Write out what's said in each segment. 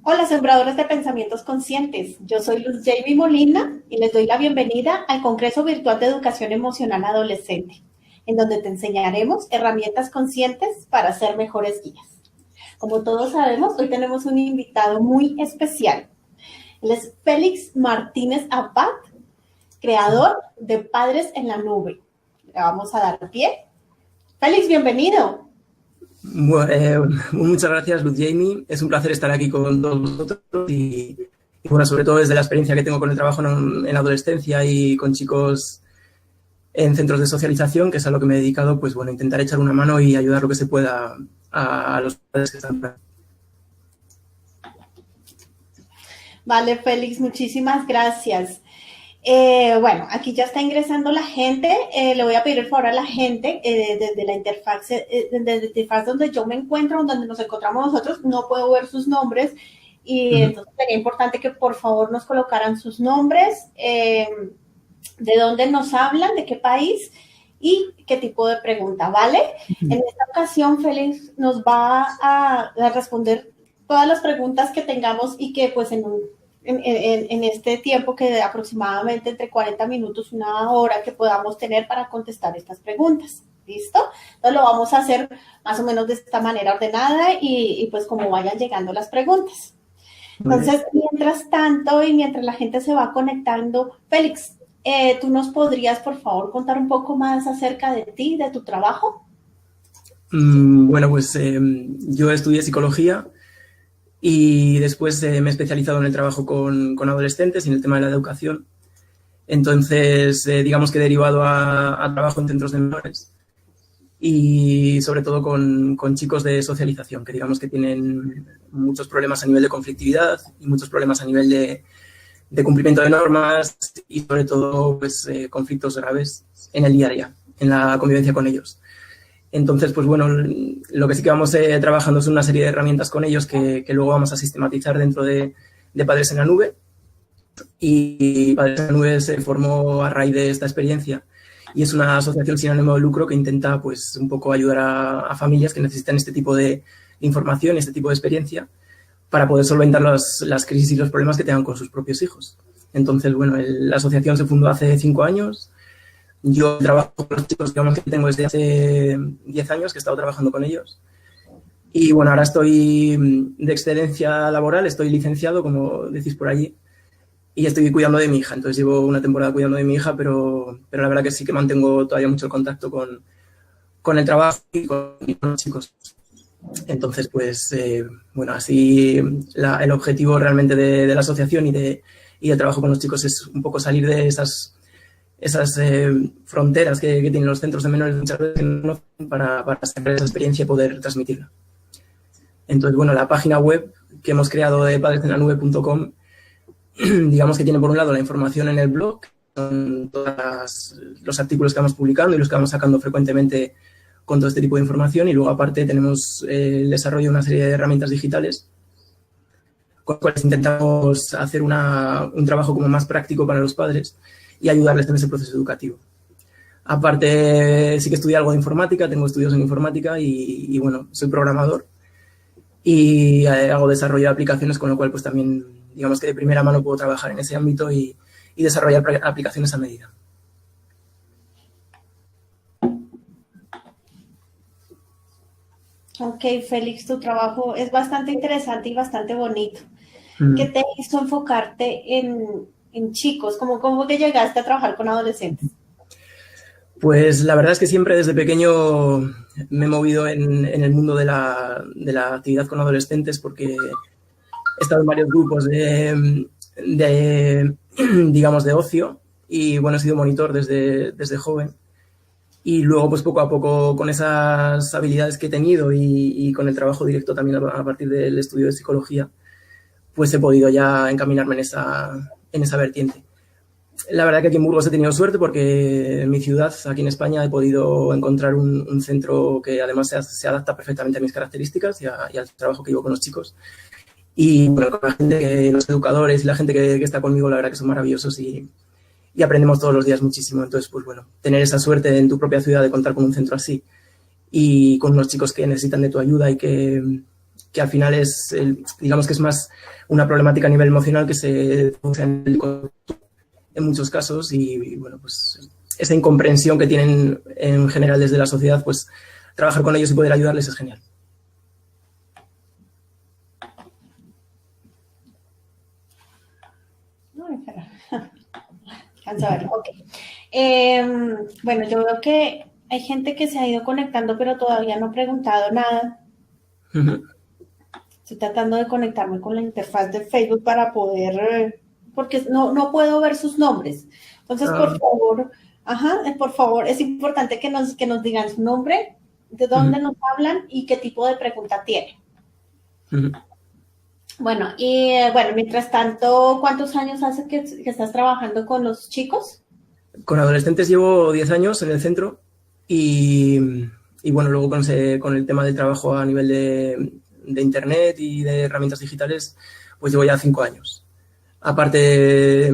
Hola, sembradores de pensamientos conscientes. Yo soy Luz Jamie Molina y les doy la bienvenida al Congreso Virtual de Educación Emocional Adolescente, en donde te enseñaremos herramientas conscientes para ser mejores guías. Como todos sabemos, hoy tenemos un invitado muy especial. Él es Félix Martínez Abad, creador de Padres en la Nube. Le vamos a dar pie. Félix, bienvenido. Muchas gracias, Luz Jamie. Es un placer estar aquí con todos vosotros y bueno, sobre todo desde la experiencia que tengo con el trabajo en adolescencia y con chicos en centros de socialización, que es a lo que me he dedicado, pues bueno, intentar echar una mano y ayudar lo que se pueda a los padres que están por ahí. Vale, Félix, muchísimas gracias. Bueno, aquí ya está ingresando la gente. Le voy a pedir el favor a la gente desde la interfaz donde yo me encuentro, donde nos encontramos nosotros, no puedo ver sus nombres y entonces sería importante que por favor nos colocaran sus nombres, de dónde nos hablan, de qué país y qué tipo de pregunta, ¿vale? En esta ocasión, Félix nos va a responder todas las preguntas que tengamos y que pues en este tiempo que aproximadamente entre 40 minutos, una hora que podamos tener para contestar estas preguntas. ¿Listo? Entonces lo vamos a hacer más o menos de esta manera ordenada y pues como vayan llegando las preguntas. Entonces, mientras tanto y mientras la gente se va conectando, Félix, ¿tú nos podrías, por favor, contar un poco más acerca de ti, de tu trabajo? Bueno, pues yo estudié psicología y después me he especializado en el trabajo con adolescentes y en el tema de la educación. Entonces, digamos que he derivado a trabajo en centros de menores y sobre todo con chicos de socialización, que digamos que tienen muchos problemas a nivel de conflictividad y muchos problemas a nivel de cumplimiento de normas y sobre todo pues, conflictos graves en el día a día, en la convivencia con ellos. Entonces, pues bueno, lo que sí que vamos trabajando es una serie de herramientas con ellos que luego vamos a sistematizar dentro de Padres en la Nube. Y Padres en la Nube se formó a raíz de esta experiencia y es una asociación sin ánimo de lucro que intenta pues un poco ayudar a familias que necesitan este tipo de información, este tipo de experiencia para poder solventar las crisis y los problemas que tengan con sus propios hijos. Entonces, bueno, la asociación se fundó hace 5 años. Yo trabajo con los chicos, digamos, que tengo desde hace 10 años que he estado trabajando con ellos. Y bueno, ahora estoy de excedencia laboral, estoy licenciado, como decís por allí, y estoy cuidando de mi hija. Entonces llevo una temporada cuidando de mi hija, pero la verdad que sí que mantengo todavía mucho el contacto con el trabajo y con los chicos. Entonces, pues, bueno, así el objetivo realmente de la asociación y del trabajo con los chicos es un poco salir de esas fronteras que tienen los centros de menores muchas veces para sacar esa experiencia y poder transmitirla. Entonces, bueno, la página web que hemos creado de padresenlanube.com, digamos que tiene por un lado la información en el blog, con todos los artículos que vamos publicando y los que vamos sacando frecuentemente con todo este tipo de información, y luego aparte tenemos el desarrollo de una serie de herramientas digitales con las cuales intentamos hacer un trabajo como más práctico para los padres y ayudarles en ese proceso educativo. Aparte, sí que estudié algo de informática, tengo estudios en informática y bueno, soy programador y hago desarrollo de aplicaciones, con lo cual pues también, digamos que de primera mano puedo trabajar en ese ámbito y desarrollar aplicaciones a medida. Ok, Félix, tu trabajo es bastante interesante y bastante bonito. ¿Qué te hizo enfocarte en chicos? ¿Cómo que llegaste a trabajar con adolescentes? Pues la verdad es que siempre desde pequeño me he movido en el mundo de la actividad con adolescentes, porque he estado en varios grupos digamos, de ocio y, bueno, he sido monitor desde joven. Y luego, pues poco a poco, con esas habilidades que he tenido y con el trabajo directo también a partir del estudio de psicología, pues he podido ya encaminarme en esa vertiente. La verdad que aquí en Burgos he tenido suerte porque en mi ciudad, aquí en España, he podido encontrar un centro que además se adapta perfectamente a mis características y al trabajo que llevo con los chicos. Y bueno, con la gente, los educadores y la gente que está conmigo, la verdad que son maravillosos y aprendemos todos los días muchísimo. Entonces, pues bueno, tener esa suerte en tu propia ciudad de contar con un centro así y con unos chicos que necesitan de tu ayuda y que que al final digamos que es más una problemática a nivel emocional que se produce en muchos casos y, bueno, pues esa incomprensión que tienen en general desde la sociedad, pues trabajar con ellos y poder ayudarles es genial. Alcanzo a ver, ok. Bueno, yo veo que hay gente que se ha ido conectando, pero todavía no ha preguntado nada. Estoy tratando de conectarme con la interfaz de Facebook para poder, porque no puedo ver sus nombres. Entonces, por favor, es importante que nos digan su nombre, de dónde nos hablan y qué tipo de pregunta tiene. Bueno, mientras tanto, ¿cuántos años hace que estás trabajando con los chicos? Con adolescentes llevo 10 años en el centro y bueno, luego con el tema del trabajo a nivel de internet y de herramientas digitales, pues llevo ya 5 años. Aparte,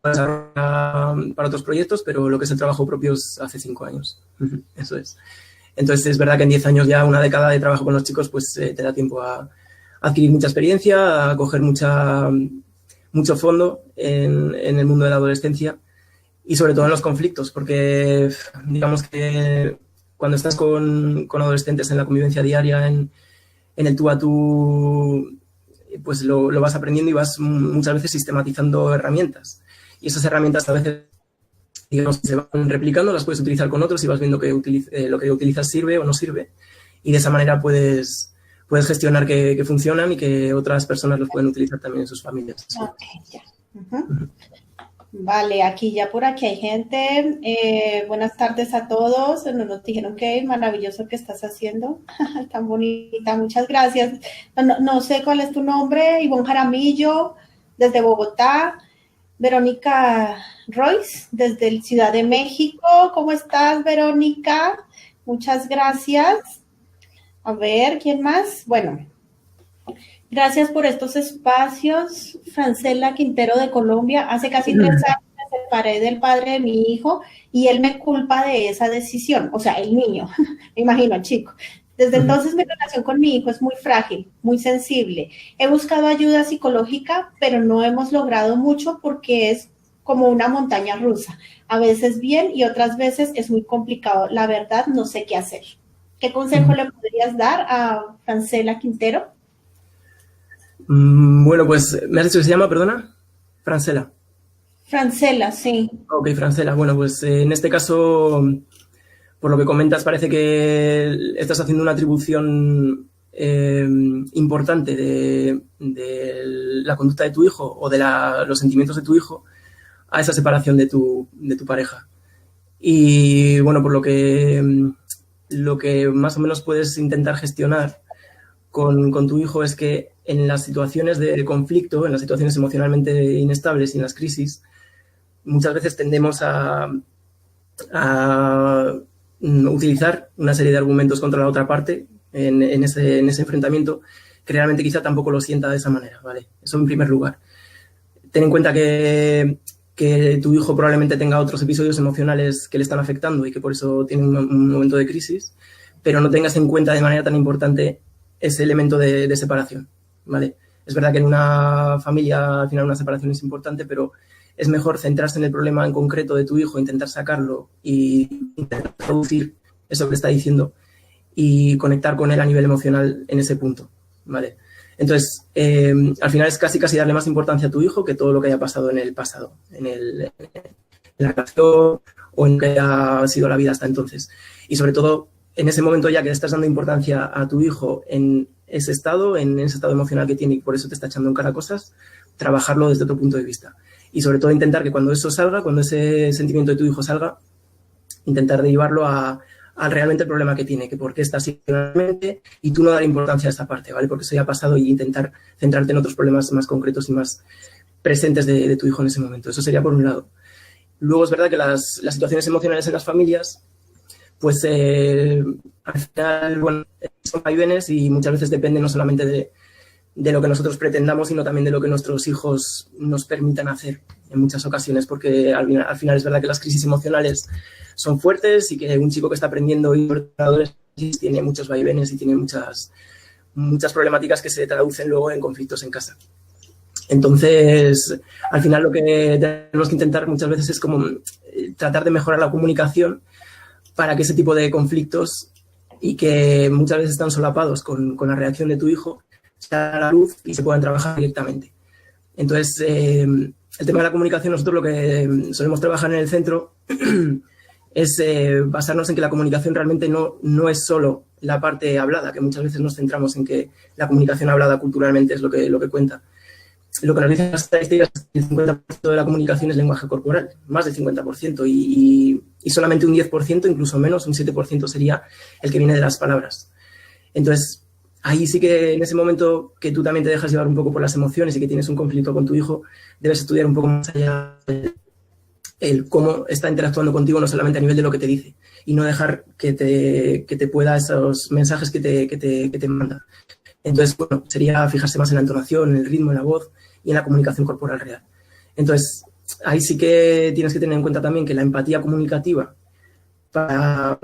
para otros proyectos, pero lo que es el trabajo propio es hace 5 años. Eso es. Entonces, es verdad que en 10 años ya, una década de trabajo con los chicos, pues te da tiempo a adquirir mucha experiencia, a coger mucho fondo en el mundo de la adolescencia y sobre todo en los conflictos, porque digamos que cuando estás con adolescentes en la convivencia diaria, en el tú a tú, pues lo vas aprendiendo y vas muchas veces sistematizando herramientas. Y esas herramientas a veces, digamos, se van replicando, las puedes utilizar con otros y vas viendo que lo que utilizas sirve o no sirve. Y de esa manera puedes gestionar que funcionan y que otras personas los pueden utilizar también en sus familias. Ok, ya. Vale, por aquí hay gente. Buenas tardes a todos. Nos dijeron que maravilloso que estás haciendo. Tan bonita, muchas gracias. No sé cuál es tu nombre. Ivonne Jaramillo, desde Bogotá. Verónica Royce, desde Ciudad de México. ¿Cómo estás, Verónica? Muchas gracias. A ver, ¿quién más? Bueno, gracias por estos espacios. Francela Quintero de Colombia. Hace casi 3 años me separé del padre de mi hijo y él me culpa de esa decisión. O sea, el niño, me imagino, el chico. Desde entonces mi relación con mi hijo es muy frágil, muy sensible. He buscado ayuda psicológica, pero no hemos logrado mucho porque es como una montaña rusa. A veces bien y otras veces es muy complicado. La verdad, no sé qué hacer. ¿Qué consejo le podrías dar a Francela Quintero? Bueno, pues, ¿me has dicho que se llama, perdona? Francela. Francela, sí. Ok, Francela. Bueno, pues en este caso, por lo que comentas, parece que estás haciendo una atribución importante de la conducta de tu hijo o de los sentimientos de tu hijo a esa separación de tu pareja. Y bueno, por lo que más o menos puedes intentar gestionar con tu hijo es que en las situaciones de conflicto, en las situaciones emocionalmente inestables y en las crisis, muchas veces tendemos a utilizar una serie de argumentos contra la otra parte en ese enfrentamiento que realmente quizá tampoco lo sienta de esa manera, ¿vale? Eso en primer lugar. Ten en cuenta que tu hijo probablemente tenga otros episodios emocionales que le están afectando y que por eso tiene un momento de crisis, pero no tengas en cuenta de manera tan importante ese elemento de separación, ¿vale? Es verdad que en una familia al final una separación es importante, pero es mejor centrarse en el problema en concreto de tu hijo, intentar sacarlo y intentar traducir eso que le está diciendo y conectar con él a nivel emocional en ese punto, ¿vale? Entonces, al final es casi darle más importancia a tu hijo que todo lo que haya pasado en el pasado, en la relación o en lo que haya sido la vida hasta entonces. Y sobre todo, en ese momento ya que le estás dando importancia a tu hijo en ese estado emocional que tiene y por eso te está echando en cara cosas, trabajarlo desde otro punto de vista. Y sobre todo intentar que cuando eso salga, cuando ese sentimiento de tu hijo salga, intentar derivarlo a realmente el problema que tiene, que por qué está así realmente, y tú no dar importancia a esa parte, ¿vale? Porque eso ya ha pasado y intentar centrarte en otros problemas más concretos y más presentes de tu hijo en ese momento. Eso sería por un lado. Luego es verdad que las situaciones emocionales en las familias, pues al final, bueno, son vaivenes y muchas veces dependen no solamente de lo que nosotros pretendamos, sino también de lo que nuestros hijos nos permitan hacer en muchas ocasiones, porque al final es verdad que las crisis emocionales son fuertes y que un chico que está aprendiendo y tiene muchos vaivenes y tiene muchas muchas problemáticas que se traducen luego en conflictos en casa. Entonces, al final lo que tenemos que intentar muchas veces es como tratar de mejorar la comunicación para que ese tipo de conflictos, y que muchas veces están solapados con la reacción de tu hijo, se hagan a la luz y se puedan trabajar directamente. Entonces, el tema de la comunicación, nosotros lo que solemos trabajar en el centro es basarnos en que la comunicación realmente no es solo la parte hablada, que muchas veces nos centramos en que la comunicación hablada culturalmente es lo que cuenta. Lo que nos dicen las estadísticas es que el 50% de la comunicación es lenguaje corporal, más del 50%, y solamente un 10%, incluso menos, un 7% sería el que viene de las palabras. Entonces, ahí sí que en ese momento que tú también te dejas llevar un poco por las emociones y que tienes un conflicto con tu hijo, debes estudiar un poco más allá el cómo está interactuando contigo, no solamente a nivel de lo que te dice, y no dejar que te pueda esos mensajes que te manda. Entonces, bueno, sería fijarse más en la entonación, en el ritmo, en la voz y en la comunicación corporal real. Entonces, ahí sí que tienes que tener en cuenta también que la empatía comunicativa para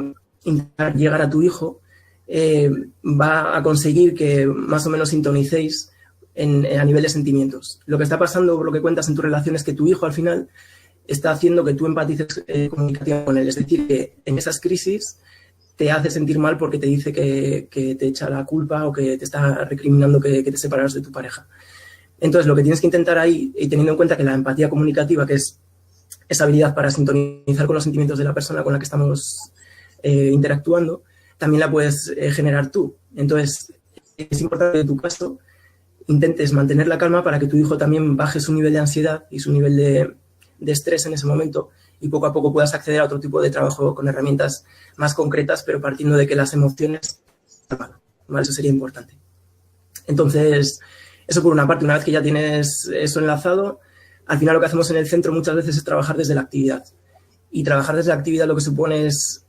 intentar llegar a tu hijo va a conseguir que más o menos sintonicéis a nivel de sentimientos. Lo que está pasando, por lo que cuentas en tu relación, es que tu hijo al final está haciendo que tú empatices comunicativamente con él. Es decir, que en esas crisis te hace sentir mal porque te dice que te echa la culpa o que te está recriminando que te separas de tu pareja. Entonces, lo que tienes que intentar ahí, y teniendo en cuenta que la empatía comunicativa, que es esa habilidad para sintonizar con los sentimientos de la persona con la que estamos interactuando, también la puedes generar tú. Entonces, es importante que en tu caso intentes mantener la calma para que tu hijo también baje su nivel de ansiedad y su nivel de estrés en ese momento, y poco a poco puedas acceder a otro tipo de trabajo con herramientas más concretas, pero partiendo de que las emociones, ¿vale? Eso sería importante. Entonces, eso por una parte. Una vez que ya tienes eso enlazado, al final lo que hacemos en el centro muchas veces es trabajar desde la actividad. Y trabajar desde la actividad lo que supone es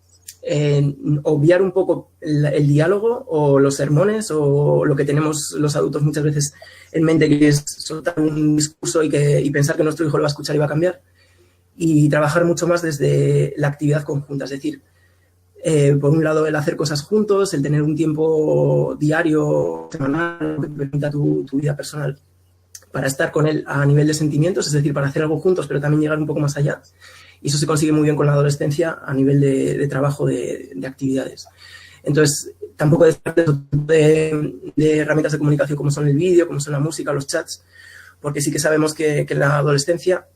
obviar un poco el diálogo o los sermones o lo que tenemos los adultos muchas veces en mente, que es soltar un discurso y pensar que nuestro hijo lo va a escuchar y va a cambiar, y trabajar mucho más desde la actividad conjunta. Es decir, por un lado, el hacer cosas juntos, el tener un tiempo diario, semanal, que te permita tu vida personal para estar con él a nivel de sentimientos, es decir, para hacer algo juntos, pero también llegar un poco más allá. Y eso se consigue muy bien con la adolescencia a nivel de trabajo de actividades. Entonces, tampoco de herramientas de comunicación como son el vídeo, como son la música, los chats, porque sí que sabemos que en la adolescencia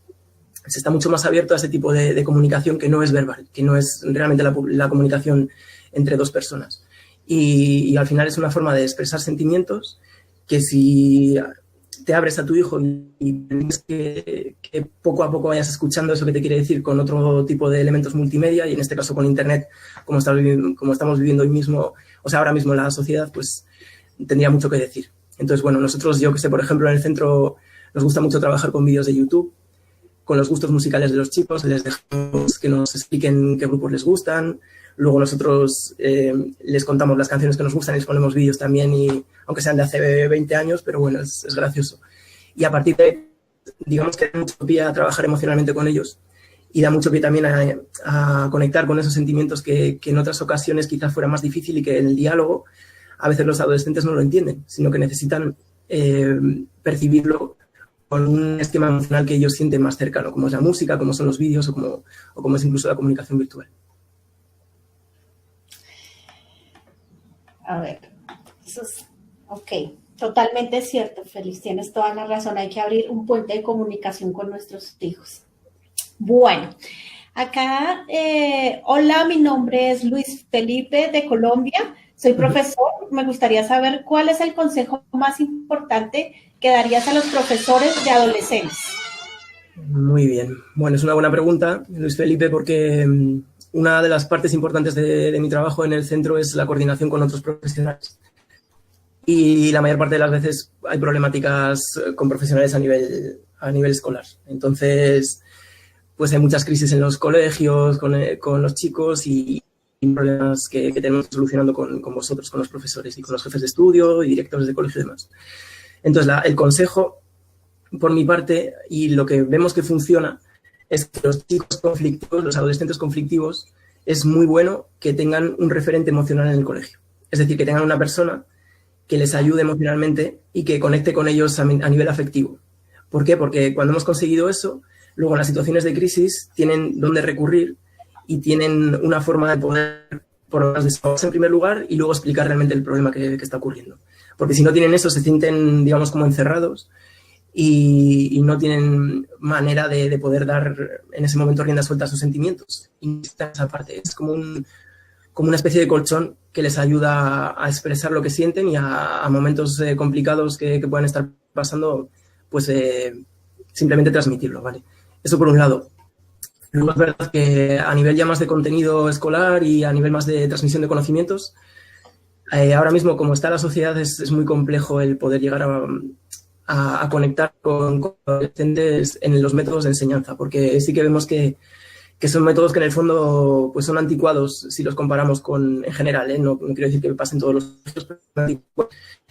se está mucho más abierto a ese tipo de comunicación que no es verbal, que no es realmente la comunicación entre dos personas. Y al final es una forma de expresar sentimientos que, si te abres a tu hijo y permites que poco a poco vayas escuchando eso que te quiere decir con otro tipo de elementos multimedia, y en este caso con Internet, como estamos viviendo hoy mismo, o sea, ahora mismo en la sociedad, pues tendría mucho que decir. Entonces, bueno, nosotros, yo que sé, por ejemplo, en el centro nos gusta mucho trabajar con vídeos de YouTube, con los gustos musicales de los chicos, les dejamos que nos expliquen qué grupos les gustan. Luego nosotros les contamos las canciones que nos gustan y les ponemos vídeos también, y aunque sean de hace 20 años, pero bueno, es gracioso. Y a partir de ahí, digamos que da mucho pie a trabajar emocionalmente con ellos, y da mucho pie también a conectar con esos sentimientos que en otras ocasiones quizás fuera más difícil, y que en el diálogo a veces los adolescentes no lo entienden, sino que necesitan percibirlo con un esquema emocional que ellos sienten más cercano, como es la música, como son los vídeos o como es incluso la comunicación virtual. A ver, eso es, ok, totalmente cierto, Félix, tienes toda la razón, hay que abrir un puente de comunicación con nuestros hijos. Bueno, acá, hola, mi nombre es Luis Felipe de Colombia, soy profesor, me gustaría saber cuál es el consejo más importante que darías a los profesores de adolescentes. Muy bien, bueno, es una buena pregunta, Luis Felipe, porque una de las partes importantes de mi trabajo en el centro es la coordinación con otros profesionales. Y la mayor parte de las veces hay problemáticas con profesionales a nivel escolar. Entonces, pues hay muchas crisis en los colegios, con los chicos, y problemas que tenemos solucionando con vosotros, con los profesores y con los jefes de estudio y directores de colegio y demás. Entonces, el consejo, por mi parte, y lo que vemos que funciona, es que los chicos conflictivos, los adolescentes conflictivos, es muy bueno que tengan un referente emocional en el colegio. Es decir, que tengan una persona que les ayude emocionalmente y que conecte con ellos a nivel afectivo. ¿Por qué? Porque cuando hemos conseguido eso, luego en las situaciones de crisis tienen dónde recurrir y tienen una forma de poder, por lo menos, desahogarse en primer lugar y luego explicar realmente el problema que está ocurriendo. Porque si no tienen eso, se sienten, digamos, como encerrados y no tienen manera de poder dar en ese momento rienda suelta a sus sentimientos. Y esa parte es como una especie de colchón que les ayuda a expresar lo que sienten y a momentos complicados que puedan estar pasando, pues simplemente transmitirlo, ¿vale? Eso por un lado. Luego es verdad que a nivel ya más de contenido escolar y a nivel más de transmisión de conocimientos, ahora mismo como está la sociedad es muy complejo el poder llegar a conectar con adolescentes en los métodos de enseñanza, porque sí que vemos que son métodos que en el fondo pues son anticuados si los comparamos en general, no quiero decir que pasen todos los pero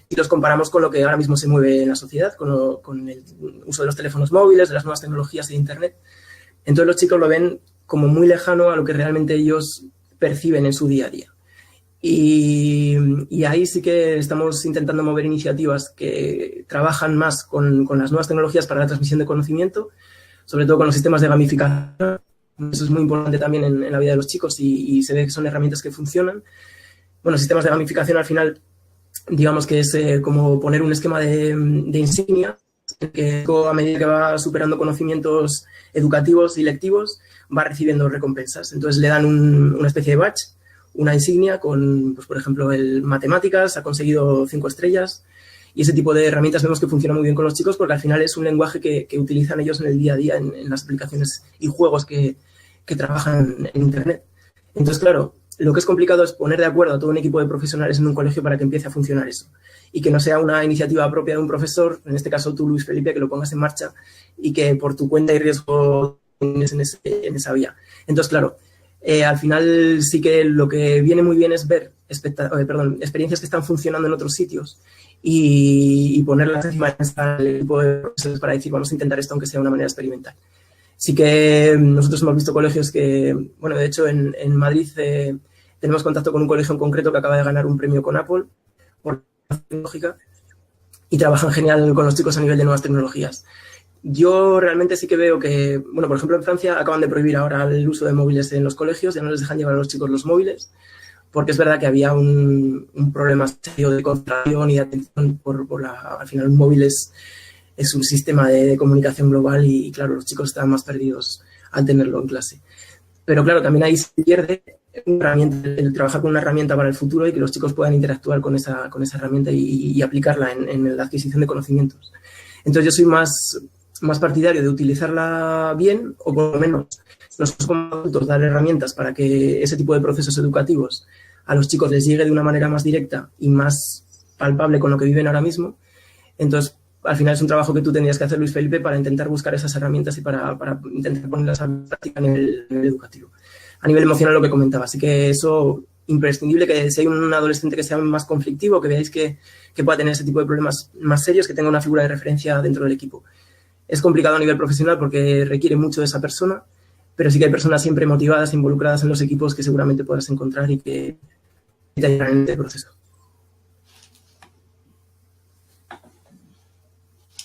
si los comparamos con lo que ahora mismo se mueve en la sociedad, con el uso de los teléfonos móviles, de las nuevas tecnologías y de Internet. Entonces los chicos lo ven como muy lejano a lo que realmente ellos perciben en su día a día. Y ahí sí que estamos intentando mover iniciativas que trabajan más con las nuevas tecnologías para la transmisión de conocimiento, sobre todo con los sistemas de gamificación. Eso es muy importante también en la vida de los chicos y se ve que son herramientas que funcionan. Bueno, sistemas de gamificación al final, digamos que es como poner un esquema de insignia que a medida que va superando conocimientos educativos y lectivos va recibiendo recompensas. Entonces le dan una especie de badge, una insignia con, pues, por ejemplo, el matemáticas, ha conseguido 5 estrellas y ese tipo de herramientas vemos que funciona muy bien con los chicos porque al final es un lenguaje que utilizan ellos en el día a día en las aplicaciones y juegos que trabajan en Internet. Entonces, claro, lo que es complicado es poner de acuerdo a todo un equipo de profesionales en un colegio para que empiece a funcionar eso y que no sea una iniciativa propia de un profesor, en este caso tú, Luis Felipe, que lo pongas en marcha y que por tu cuenta y riesgo tienes en esa vía. Entonces, claro, al final sí que lo que viene muy bien es ver experiencias que están funcionando en otros sitios y ponerlas encima del equipo de profesores para decir vamos a intentar esto aunque sea de una manera experimental. Sí que nosotros hemos visto colegios que, bueno, de hecho en Madrid tenemos contacto con un colegio en concreto que acaba de ganar un premio con Apple por tecnológica y trabajan genial con los chicos a nivel de nuevas tecnologías. Yo realmente sí que veo que, bueno, por ejemplo en Francia acaban de prohibir ahora el uso de móviles en los colegios, ya no les dejan llevar a los chicos los móviles, porque es verdad que había un problema serio de concentración y de atención al final un móvil es un sistema de comunicación global y claro, los chicos están más perdidos al tenerlo en clase. Pero claro, también ahí se pierde el trabajar con una herramienta para el futuro y que los chicos puedan interactuar con esa herramienta y aplicarla en la adquisición de conocimientos. Entonces yo soy más partidario de utilizarla bien o por lo menos nosotros como adultos dar herramientas para que ese tipo de procesos educativos a los chicos les llegue de una manera más directa y más palpable con lo que viven ahora mismo. Entonces, al final es un trabajo que tú tendrías que hacer, Luis Felipe, para intentar buscar esas herramientas y para intentar ponerlas en práctica a nivel educativo. A nivel emocional, lo que comentaba, así que eso imprescindible, que si hay un adolescente que sea más conflictivo, que veáis que pueda tener ese tipo de problemas más serios, que tenga una figura de referencia dentro del equipo. Es complicado a nivel profesional porque requiere mucho de esa persona, pero sí que hay personas siempre motivadas, involucradas en los equipos que seguramente podrás encontrar y que te ayudarán en este proceso.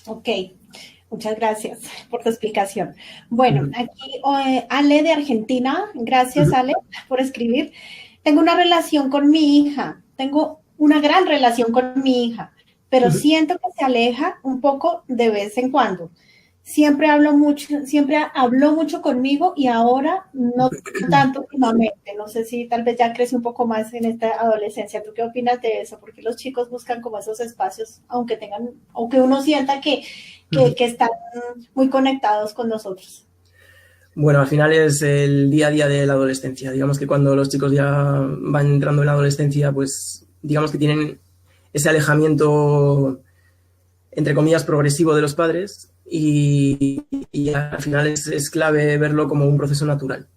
Ok, muchas gracias por tu explicación. Bueno, aquí Ale de Argentina, gracias Ale por escribir. Tengo una relación con mi hija, tengo una gran relación con mi hija, pero siento que se aleja un poco de vez en cuando. Siempre habló mucho conmigo y ahora no tanto últimamente. No sé si tal vez ya crece un poco más en esta adolescencia. ¿Tú qué opinas de eso? Porque los chicos buscan como esos espacios, aunque uno sienta que están muy conectados con nosotros. Bueno, al final es el día a día de la adolescencia. Digamos que cuando los chicos ya van entrando en la adolescencia, pues digamos que tienen ese alejamiento, entre comillas, progresivo de los padres y al final es clave verlo como un proceso natural.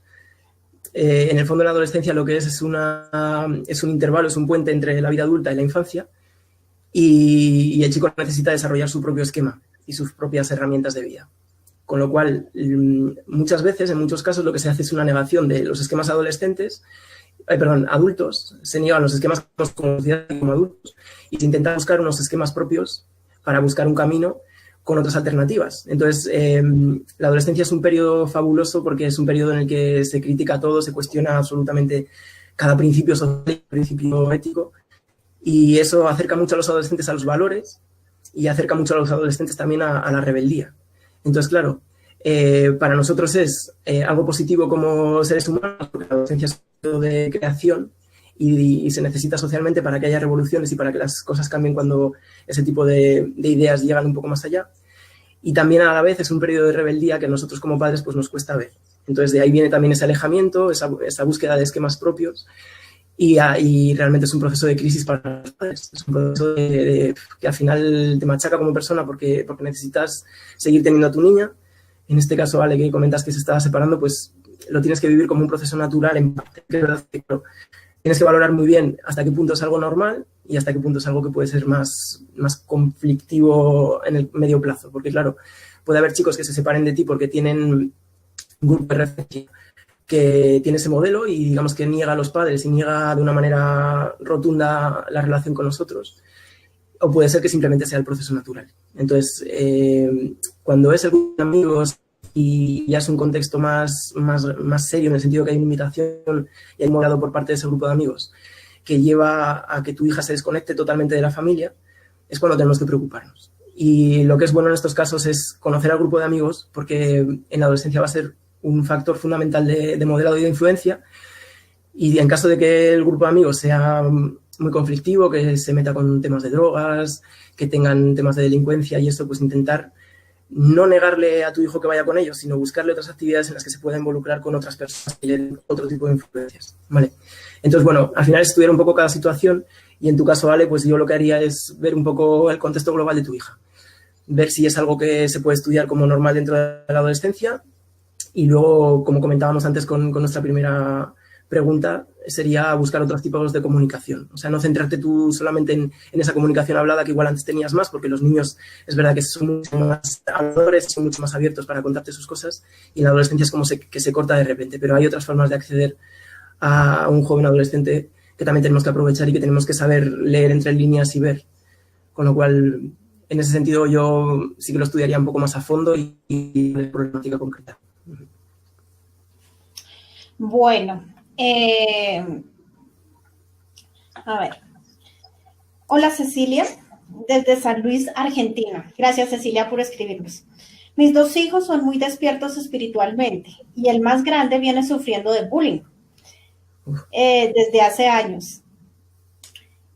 En el fondo, la adolescencia lo que es un intervalo, es un puente entre la vida adulta y la infancia y el chico necesita desarrollar su propio esquema y sus propias herramientas de vida. Con lo cual, muchas veces, en muchos casos, lo que se hace es una negación de los esquemas adolescentes adultos se niegan los esquemas como adultos y se intenta buscar unos esquemas propios para buscar un camino con otras alternativas. Entonces, la adolescencia es un periodo fabuloso porque es un periodo en el que se critica todo, se cuestiona absolutamente cada principio social, principio ético, y eso acerca mucho a los adolescentes a los valores y acerca mucho a los adolescentes también a la rebeldía. Entonces, claro, para nosotros es algo positivo como seres humanos, porque la adolescencia es un periodo de creación y se necesita socialmente para que haya revoluciones y para que las cosas cambien cuando ese tipo de ideas llegan un poco más allá. Y también a la vez es un periodo de rebeldía que a nosotros como padres pues nos cuesta ver. Entonces de ahí viene también ese alejamiento, esa búsqueda de esquemas propios y realmente es un proceso de crisis para los padres. Es un proceso que al final te machaca como persona porque necesitas seguir teniendo a tu niña. En este caso, Ale, que comentas que se estaba separando, pues lo tienes que vivir como un proceso natural en parte. Pero tienes que valorar muy bien hasta qué punto es algo normal y hasta qué punto es algo que puede ser más conflictivo en el medio plazo. Porque, claro, puede haber chicos que se separen de ti porque tienen un grupo de referencia que tiene ese modelo y, digamos, que niega a los padres y niega de una manera rotunda la relación con nosotros. O puede ser que simplemente sea el proceso natural. Entonces, cuando es el grupo de amigos y ya es un contexto más serio, en el sentido que hay una invitación y hay un modelo por parte de ese grupo de amigos que lleva a que tu hija se desconecte totalmente de la familia, es cuando tenemos que preocuparnos. Y lo que es bueno en estos casos es conocer al grupo de amigos, porque en la adolescencia va a ser un factor fundamental de modelado y de influencia, y en caso de que el grupo de amigos sea muy conflictivo, que se meta con temas de drogas, que tengan temas de delincuencia y eso, pues intentar no negarle a tu hijo que vaya con ellos, sino buscarle otras actividades en las que se pueda involucrar con otras personas y le den otro tipo de influencias, ¿vale? Entonces, bueno, al final es estudiar un poco cada situación y en tu caso, Ale, pues yo lo que haría es ver un poco el contexto global de tu hija, ver si es algo que se puede estudiar como normal dentro de la adolescencia y luego, como comentábamos antes con nuestra primera pregunta, sería buscar otros tipos de comunicación. O sea, no centrarte tú solamente en esa comunicación hablada que igual antes tenías más, porque los niños es verdad que son mucho más habladores, son mucho más abiertos para contarte sus cosas y en la adolescencia es como que se corta de repente, pero hay otras formas de acceder a un joven adolescente que también tenemos que aprovechar y que tenemos que saber leer entre líneas y ver. Con lo cual, en ese sentido, yo sí que lo estudiaría un poco más a fondo y de problemática concreta. Bueno, a ver. Hola Cecilia, desde San Luis, Argentina. Gracias Cecilia por escribirnos. Mis dos hijos son muy despiertos espiritualmente y el más grande viene sufriendo de bullying desde hace años.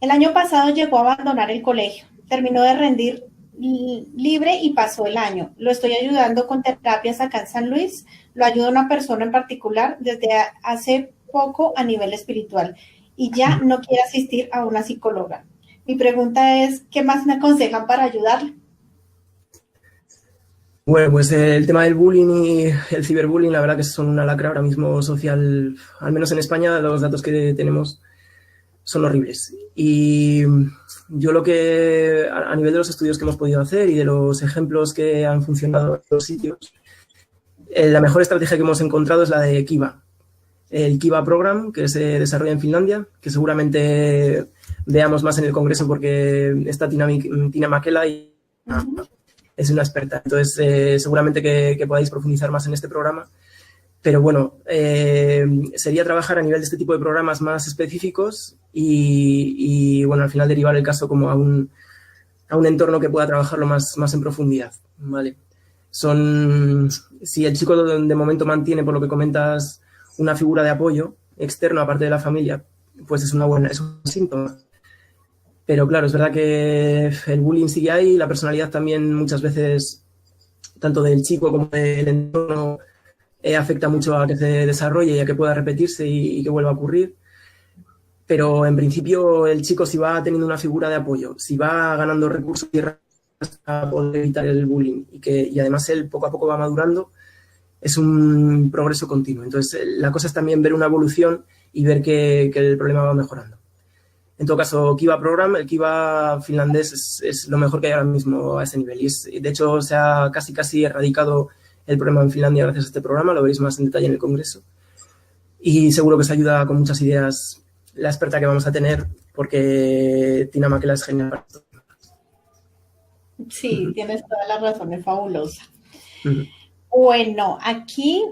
El año pasado llegó a abandonar el colegio, terminó de rendir libre y pasó el año. Lo estoy ayudando con terapias acá en San Luis, lo ayuda una persona en particular desde hace poco a nivel espiritual y ya no quiere asistir a una psicóloga. Mi pregunta es, ¿qué más me aconsejan para ayudarle? Bueno, pues el tema del bullying y el ciberbullying, la verdad que son una lacra ahora mismo social, al menos en España, los datos que tenemos son horribles. Y yo lo que, a nivel de los estudios que hemos podido hacer y de los ejemplos que han funcionado en los sitios, la mejor estrategia que hemos encontrado es la de Kiva. El Kiva Program, que se desarrolla en Finlandia, que seguramente veamos más en el congreso porque está Tina Mäkelä y es una experta. Entonces, seguramente que podáis profundizar más en este programa. Pero bueno, sería trabajar a nivel de este tipo de programas más específicos y bueno, al final derivar el caso como a un entorno que pueda trabajarlo más en profundidad, ¿vale? Si el chico de momento mantiene, por lo que comentas, una figura de apoyo externo aparte de la familia, pues es un síntoma. Pero claro, es verdad que el bullying sigue ahí, la personalidad también muchas veces, tanto del chico como del entorno, afecta mucho a que se desarrolle y a que pueda repetirse y que vuelva a ocurrir. Pero en principio el chico, si va teniendo una figura de apoyo, si va ganando recursos y herramientas para poder evitar el bullying y además él poco a poco va madurando, es un progreso continuo. Entonces la cosa es también ver una evolución y ver que el problema va mejorando. En todo caso, Kiva Program, el Kiva finlandés es lo mejor que hay ahora mismo a ese nivel. Y de hecho se ha casi erradicado el problema en Finlandia gracias a este programa, lo veréis más en detalle en el congreso. y seguro que os ayuda con muchas ideas la experta que vamos a tener, porque Tina Maquela es genial para esto. Sí, tienes toda la razón, es fabulosa. Uh-huh. Bueno, aquí,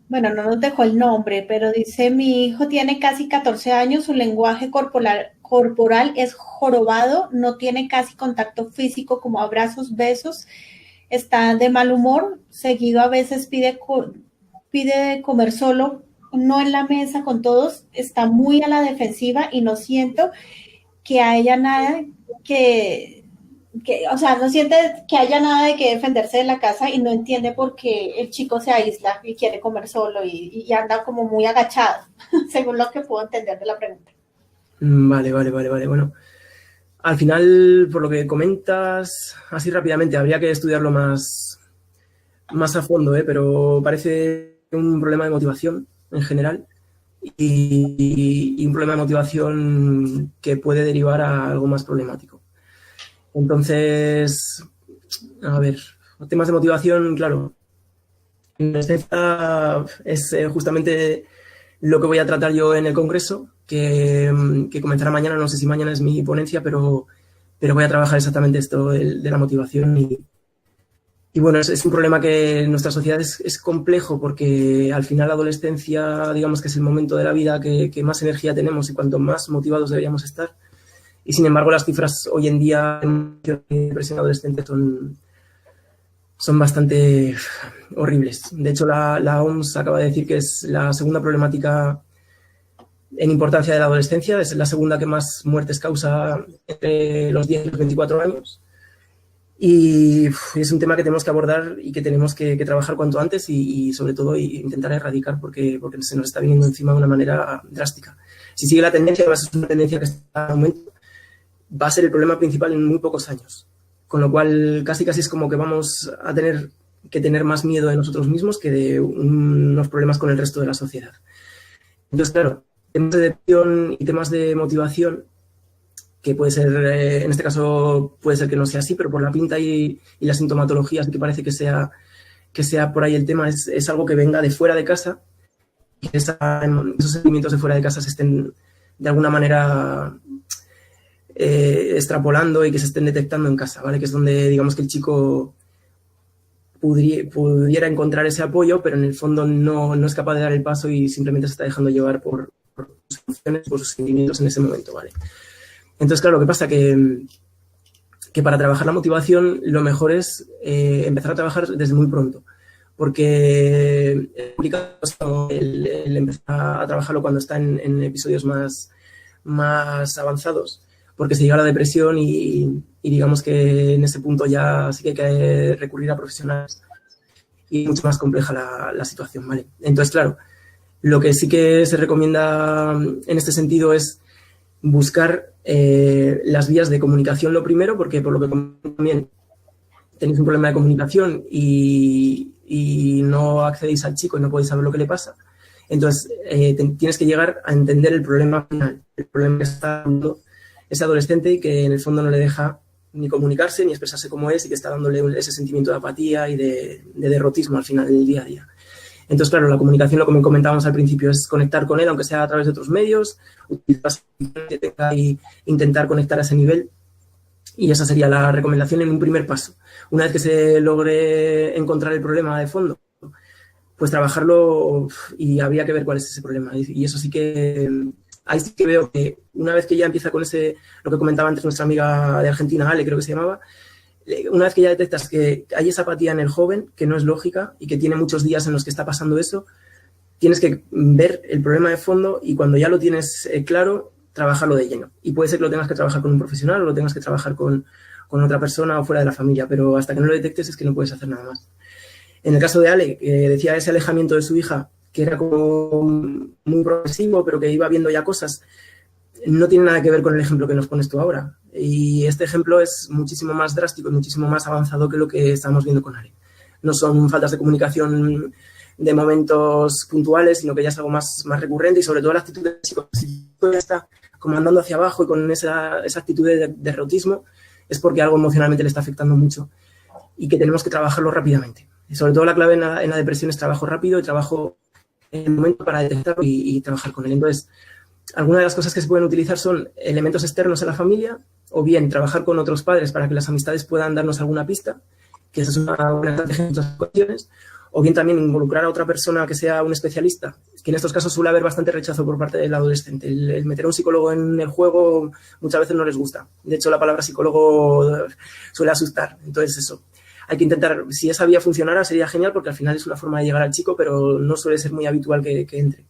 bueno, no nos dejó el nombre, pero dice, mi hijo tiene casi 14 años, su lenguaje corporal es jorobado, no tiene casi contacto físico como abrazos, besos, está de mal humor, seguido a veces pide comer solo, no en la mesa con todos, está muy a la defensiva y no siento que haya nada o sea, no siente que haya nada de que defenderse de la casa y no entiende por qué el chico se aísla y quiere comer solo y anda como muy agachado, según lo que puedo entender de la pregunta. Vale. Bueno, al final, por lo que comentas, así rápidamente, habría que estudiarlo más a fondo, pero parece un problema de motivación en general y un problema de motivación que puede derivar a algo más problemático. Entonces, a ver, temas de motivación, claro, es justamente lo que voy a tratar yo en el congreso, que comenzará mañana. No sé si mañana es mi ponencia, pero voy a trabajar exactamente esto de la motivación. Y bueno, es un problema que en nuestra sociedad es complejo, porque al final la adolescencia, digamos que es el momento de la vida que más energía tenemos y cuanto más motivados deberíamos estar. Y sin embargo, las cifras hoy en día de depresión adolescente son bastante horribles. De hecho, la OMS acaba de decir que es la segunda problemática en importancia de la adolescencia, es la segunda que más muertes causa entre los 10 y los 24 años. Y es un tema que tenemos que abordar y que tenemos que trabajar cuanto antes y sobre todo intentar erradicar porque se nos está viniendo encima de una manera drástica. Si sigue la tendencia, va a ser una tendencia que está en aumento, va a ser el problema principal en muy pocos años. Con lo cual, casi es como que vamos a tener que tener más miedo de nosotros mismos que de unos problemas con el resto de la sociedad. Entonces, claro, temas de depresión y temas de motivación, que puede ser, en este caso, puede ser que no sea así, pero por la pinta y la sintomatología sí que parece que sea por ahí el tema, es algo que venga de fuera de casa y que esos sentimientos de fuera de casa se estén de alguna manera extrapolando y que se estén detectando en casa, ¿vale? Que es donde, digamos, que el chico pudiera encontrar ese apoyo, pero en el fondo no es capaz de dar el paso y simplemente se está dejando llevar por sus emociones, por sus sentimientos en ese momento, ¿vale? Entonces, claro, ¿qué pasa? Que para trabajar la motivación lo mejor es empezar a trabajar desde muy pronto, porque es complicado el empezar a trabajarlo cuando está en episodios más avanzados, porque se llega a la depresión y digamos que en ese punto ya sí que hay que recurrir a profesionales y mucho más compleja la situación, ¿vale? Entonces, claro, lo que sí que se recomienda en este sentido es buscar las vías de comunicación lo primero, porque por lo que también tenéis un problema de comunicación y no accedéis al chico y no podéis saber lo que le pasa. Entonces, tienes que llegar a entender el problema final, el problema que está dando ese adolescente y que en el fondo no le deja ni comunicarse ni expresarse como es y que está dándole ese sentimiento de apatía y de derrotismo al final del día a día. Entonces, claro, la comunicación, lo que comentábamos al principio, es conectar con él, aunque sea a través de otros medios, utilizar y intentar conectar a ese nivel. Y esa sería la recomendación en un primer paso. Una vez que se logre encontrar el problema de fondo, pues trabajarlo y habría que ver cuál es ese problema. Y eso sí que, ahí sí que veo que una vez que ya empieza con lo que comentaba antes nuestra amiga de Argentina, Ale, creo que se llamaba, una vez que ya detectas que hay esa apatía en el joven, que no es lógica y que tiene muchos días en los que está pasando eso, tienes que ver el problema de fondo y cuando ya lo tienes claro, trabajarlo de lleno. Y puede ser que lo tengas que trabajar con un profesional o lo tengas que trabajar con otra persona o fuera de la familia, pero hasta que no lo detectes es que no puedes hacer nada más. En el caso de Ale, que decía ese alejamiento de su hija, que era como muy progresivo, pero que iba viendo ya cosas, no tiene nada que ver con el ejemplo que nos pones tú ahora. Y este ejemplo es muchísimo más drástico y muchísimo más avanzado que lo que estamos viendo con Ale. No son faltas de comunicación de momentos puntuales, sino que ya es algo más recurrente y sobre todo la actitud del chico. Si ya está como andando hacia abajo y con esa actitud de derrotismo, es porque algo emocionalmente le está afectando mucho y que tenemos que trabajarlo rápidamente. Y sobre todo la clave en la depresión es trabajo rápido y trabajo en el momento para detectarlo y trabajar con él. Entonces, algunas de las cosas que se pueden utilizar son elementos externos a la familia, o bien trabajar con otros padres para que las amistades puedan darnos alguna pista, que esa es una buena estrategia en muchas ocasiones, o bien también involucrar a otra persona que sea un especialista, que en estos casos suele haber bastante rechazo por parte del adolescente. El meter a un psicólogo en el juego muchas veces no les gusta. De hecho, la palabra psicólogo suele asustar. Entonces, eso. Hay que intentar, si esa vía funcionara, sería genial, porque al final es una forma de llegar al chico, pero no suele ser muy habitual que entre.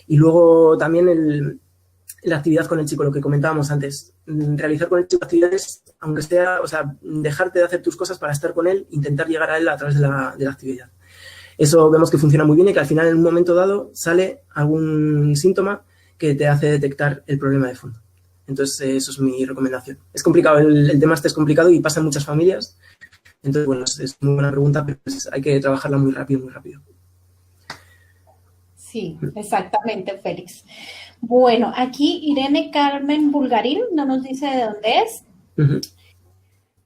Y luego también la actividad con el chico, lo que comentábamos antes. Realizar con el chico actividades, aunque sea, o sea, dejarte de hacer tus cosas para estar con él, intentar llegar a él a través de la actividad. Eso vemos que funciona muy bien y que al final, en un momento dado, sale algún síntoma que te hace detectar el problema de fondo. Entonces, eso es mi recomendación. Es complicado, el tema este es complicado y pasa en muchas familias. Entonces, bueno, es muy buena pregunta, pero hay que trabajarla muy rápido, muy rápido. Sí, exactamente, Félix. Bueno, aquí Irene Carmen Bulgarín no nos dice de dónde es. Uh-huh.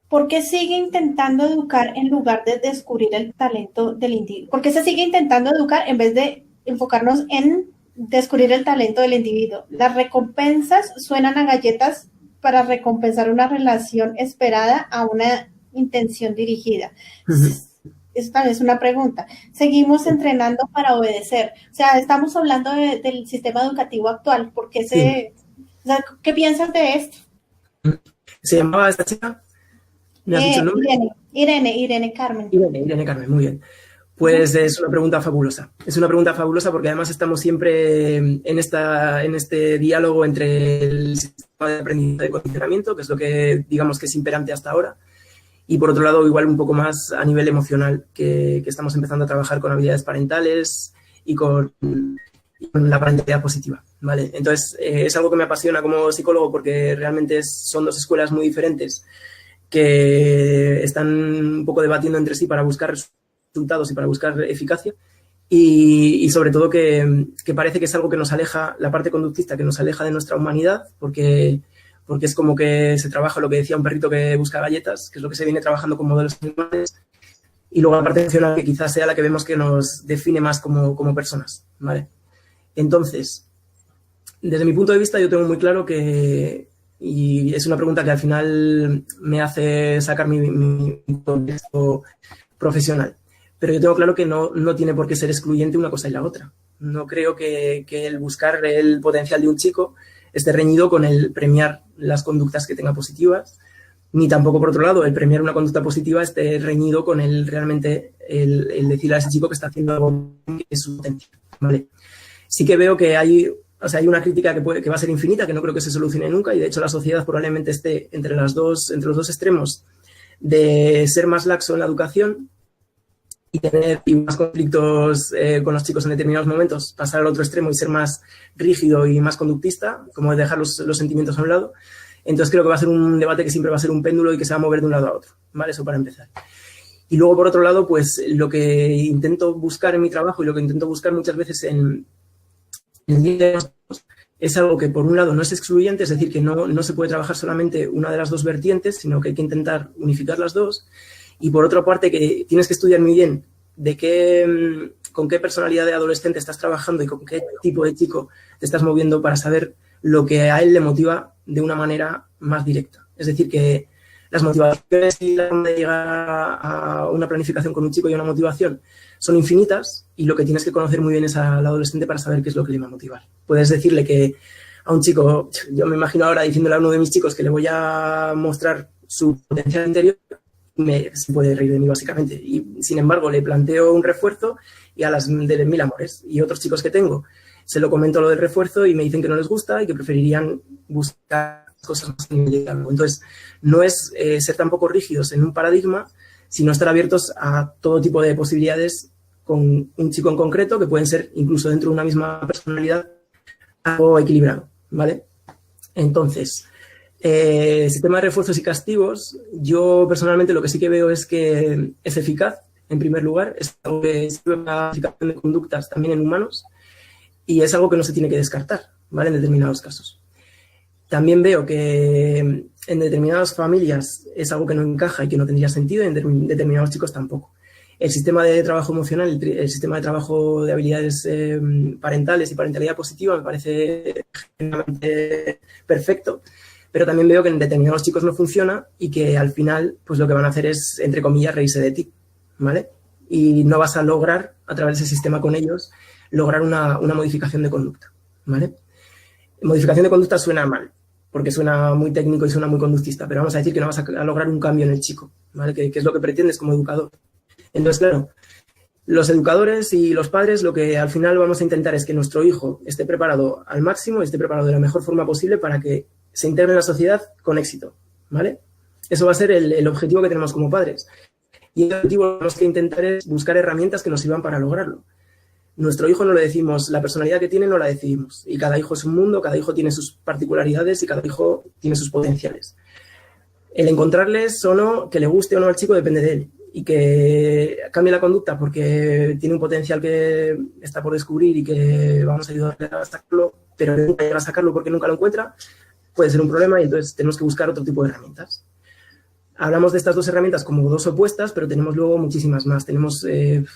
¿Por qué sigue intentando educar en lugar de descubrir el talento del individuo? ¿Por qué se sigue intentando educar en vez de enfocarnos en descubrir el talento del individuo? Las recompensas suenan a galletas para recompensar una relación esperada a una intención dirigida. Uh-huh. Esta es una pregunta. Seguimos entrenando para obedecer. O sea, estamos hablando del sistema educativo actual. ¿Por qué o sea, ¿qué piensas de esto? ¿Se llamaba esta chica? ¿Me has dicho el nombre? Irene Carmen. Irene Carmen, muy bien. Pues es una pregunta fabulosa. Es una pregunta fabulosa porque además estamos siempre en este diálogo entre el sistema de aprendizaje y condicionamiento, que es lo que digamos que es imperante hasta ahora, y por otro lado igual un poco más a nivel emocional, que estamos empezando a trabajar con habilidades parentales y con la parentalidad positiva, ¿vale? Entonces es algo que me apasiona como psicólogo porque realmente son dos escuelas muy diferentes que están un poco debatiendo entre sí para buscar resultados y para buscar eficacia y sobre todo que parece que es algo que nos aleja, la parte conductista que nos aleja de nuestra humanidad porque es como que se trabaja lo que decía un perrito que busca galletas, que es lo que se viene trabajando con modelos animales, y luego la parte emocional que quizás sea la que vemos que nos define más como personas, ¿vale? Entonces, desde mi punto de vista yo tengo muy claro que, y es una pregunta que al final me hace sacar mi contexto profesional, pero yo tengo claro que no tiene por qué ser excluyente una cosa y la otra. No creo que el buscar el potencial de un chico esté reñido con el premiar las conductas que tenga positivas, ni tampoco, por otro lado, el premiar una conducta positiva esté reñido con el decirle a ese chico que está haciendo algo que es su potencial, ¿vale? Sí que veo que hay una crítica que va a ser infinita, que no creo que se solucione nunca, y de hecho la sociedad probablemente esté entre los dos extremos de ser más laxo en la educación y tener más conflictos con los chicos en determinados momentos, pasar al otro extremo y ser más rígido y más conductista, como dejar los sentimientos a un lado. Entonces creo que va a ser un debate que siempre va a ser un péndulo y que se va a mover de un lado a otro, ¿vale? Eso para empezar. Y luego, por otro lado, pues lo que intento buscar en mi trabajo y lo que intento buscar muchas veces en es algo que, por un lado, no es excluyente, es decir, que no se puede trabajar solamente una de las dos vertientes, sino que hay que intentar unificar las dos. Y por otra parte, que tienes que estudiar muy bien con qué personalidad de adolescente estás trabajando y con qué tipo de chico te estás moviendo para saber lo que a él le motiva de una manera más directa. Es decir, que las motivaciones y la forma de llegar a una planificación con un chico y una motivación son infinitas y lo que tienes que conocer muy bien es al adolescente para saber qué es lo que le va a motivar. Puedes decirle que a un chico, yo me imagino ahora diciéndole a uno de mis chicos que le voy a mostrar su potencial interior, se puede reír de mí básicamente. Y sin embargo le planteo un refuerzo y a las de 1000 amores. Y otros chicos que tengo se lo comento lo del refuerzo y me dicen que no les gusta y que preferirían buscar cosas más individuales. Entonces, no es ser tampoco rígidos en un paradigma, sino estar abiertos a todo tipo de posibilidades con un chico en concreto, que pueden ser incluso dentro de una misma personalidad, algo equilibrado, ¿vale? Entonces, sistema de refuerzos y castigos, yo personalmente lo que sí que veo es que es eficaz, en primer lugar, es algo que sirve para la aplicación de conductas también en humanos y es algo que no se tiene que descartar, ¿vale? En determinados casos. También veo que en determinadas familias es algo que no encaja y que no tendría sentido, y en determinados chicos tampoco. el sistema de trabajo emocional, el sistema de trabajo de habilidades parentales y parentalidad positiva me parece genuinamente perfecto, pero también veo que en determinados chicos no funciona y que al final pues lo que van a hacer es, entre comillas, reírse de ti, ¿vale? Y no vas a lograr, a través de ese sistema con ellos, lograr una modificación de conducta, ¿vale? Modificación de conducta suena mal, porque suena muy técnico y suena muy conductista, pero vamos a decir que no vas a lograr un cambio en el chico, ¿vale? Que es lo que pretendes como educador. Entonces, claro, los educadores y los padres lo que al final vamos a intentar es que nuestro hijo esté preparado al máximo, esté preparado de la mejor forma posible para que se integre en la sociedad con éxito, ¿vale? Eso va a ser el objetivo que tenemos como padres. Y el objetivo que tenemos que intentar es buscar herramientas que nos sirvan para lograrlo. Nuestro hijo no le decimos, la personalidad que tiene no la decidimos. Y cada hijo es un mundo, cada hijo tiene sus particularidades y cada hijo tiene sus potenciales. El encontrarles o no, que le guste o no al chico, depende de él. Y que cambie la conducta porque tiene un potencial que está por descubrir y que vamos a ayudarle a sacarlo, pero nunca llega a sacarlo porque nunca lo encuentra, puede ser un problema y entonces tenemos que buscar otro tipo de herramientas. Hablamos de estas dos herramientas como dos opuestas, pero tenemos luego muchísimas más. Tenemos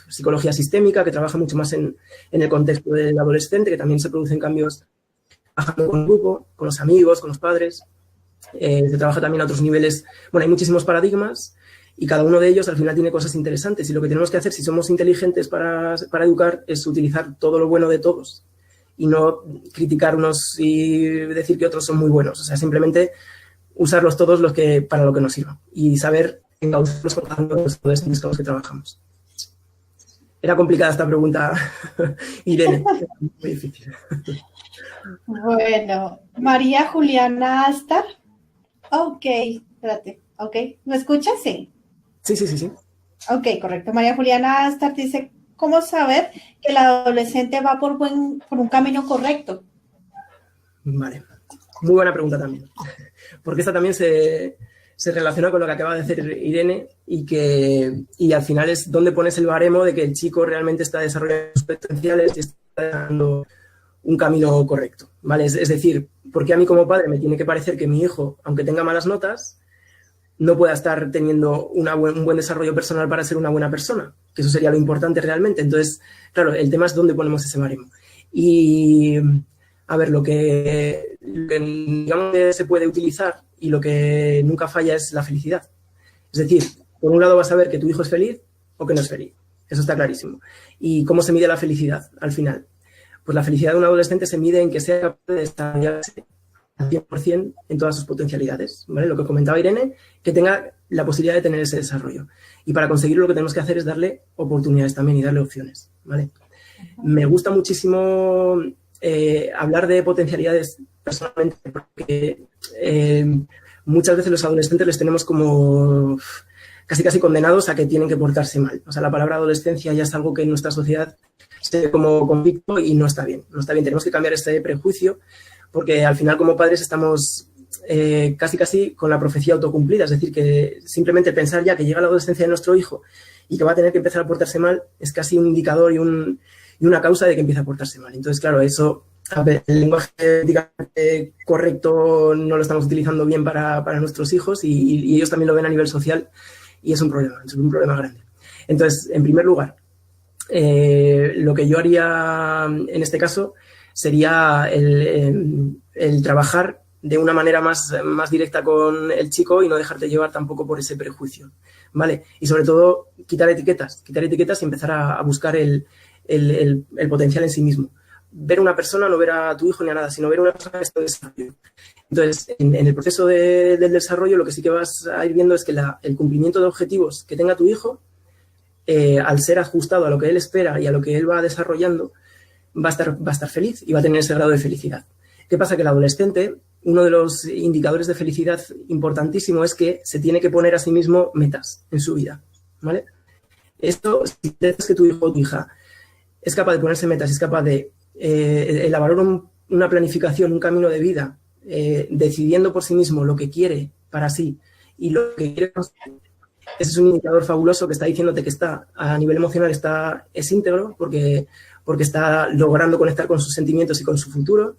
psicología sistémica, que trabaja mucho más en el contexto del adolescente, que también se producen cambios trabajando con el grupo, con los amigos, con los padres. Se trabaja también a otros niveles. Bueno, hay muchísimos paradigmas y cada uno de ellos al final tiene cosas interesantes. Y lo que tenemos que hacer, si somos inteligentes para educar, es utilizar todo lo bueno de todos y no criticarnos y decir que otros son muy buenos. O sea, simplemente usarlos todos para lo que nos sirva y saber encauzarlos con cada uno de los destinos con los que trabajamos. Era complicada esta pregunta, Irene. Muy difícil. Bueno, María Juliana Astar. Ok, espérate. Ok, ¿me escuchas? Sí. Sí. Ok, correcto. María Juliana Astar dice, ¿cómo saber que el adolescente va por un camino correcto? Vale. Muy buena pregunta también. Porque esta también se relaciona con lo que acaba de decir Irene y al final es donde pones el baremo de que el chico realmente está desarrollando sus potenciales y está dando un camino correcto, ¿vale? Es decir, porque a mí como padre me tiene que parecer que mi hijo, aunque tenga malas notas, no pueda estar teniendo un buen desarrollo personal para ser una buena persona, que eso sería lo importante realmente. Entonces, claro, el tema es dónde ponemos ese baremo. Y a ver, lo que digamos que se puede utilizar y lo que nunca falla es la felicidad. Es decir, por un lado vas a ver que tu hijo es feliz o que no es feliz. Eso está clarísimo. ¿Y cómo se mide la felicidad al final? Pues la felicidad de un adolescente se mide en que sea capaz de desarrollarse al 100% en todas sus potencialidades, ¿vale? Lo que comentaba Irene, que tenga la posibilidad de tener ese desarrollo. Y para conseguirlo lo que tenemos que hacer es darle oportunidades también y darle opciones, ¿vale? Me gusta muchísimo hablar de potencialidades personalmente porque muchas veces los adolescentes les tenemos como casi condenados a que tienen que portarse mal. O sea, la palabra adolescencia ya es algo que en nuestra sociedad se ve como conflicto y no está bien. No está bien, tenemos que cambiar este prejuicio porque al final como padres estamos casi con la profecía autocumplida. Es decir, que simplemente pensar ya que llega la adolescencia de nuestro hijo y que va a tener que empezar a portarse mal es casi un indicador y una causa de que empiece a portarse mal. Entonces, claro, eso, a ver, el lenguaje correcto no lo estamos utilizando bien para nuestros hijos y ellos también lo ven a nivel social y es un problema grande. Entonces, en primer lugar, lo que yo haría en este caso sería el trabajar de una manera más directa con el chico y no dejarte llevar tampoco por ese prejuicio, ¿vale? Y sobre todo, quitar etiquetas y empezar a buscar el potencial en sí mismo. Ver una persona, no ver a tu hijo ni a nada, sino ver una persona que está en desarrollo. Entonces, en el proceso del desarrollo, lo que sí que vas a ir viendo es que el cumplimiento de objetivos que tenga tu hijo, al ser ajustado a lo que él espera y a lo que él va desarrollando, va a estar feliz y va a tener ese grado de felicidad. ¿Qué pasa? Que el adolescente, uno de los indicadores de felicidad importantísimo es que se tiene que poner a sí mismo metas en su vida, ¿vale? Esto, si dices que tu hijo o tu hija es capaz de ponerse metas, es capaz de elaborar una planificación, un camino de vida, decidiendo por sí mismo lo que quiere para sí y lo que quiere conseguir, ese es un indicador fabuloso que está diciéndote que está a nivel emocional es íntegro porque está logrando conectar con sus sentimientos y con su futuro,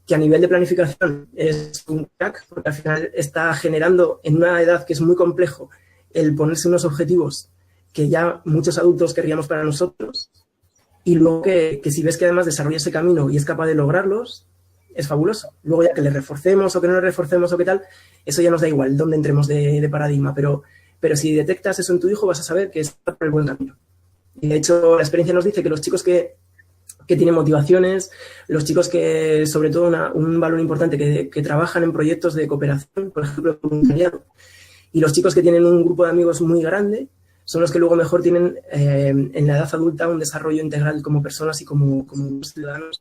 que a nivel de planificación es un crack porque al final está generando en una edad que es muy complejo el ponerse unos objetivos que ya muchos adultos querríamos para nosotros, y luego que si ves que además desarrolla ese camino y es capaz de lograrlos, es fabuloso. Luego ya que le reforcemos o que no le reforcemos o qué tal, eso ya nos da igual dónde entremos de paradigma, pero si detectas eso en tu hijo vas a saber que está por el buen camino. Y de hecho la experiencia nos dice que los chicos que tienen motivaciones, los chicos que, sobre todo un valor importante, que trabajan en proyectos de cooperación, por ejemplo, voluntariado, y los chicos que tienen un grupo de amigos muy grande, son los que luego mejor tienen en la edad adulta un desarrollo integral como personas y como ciudadanos,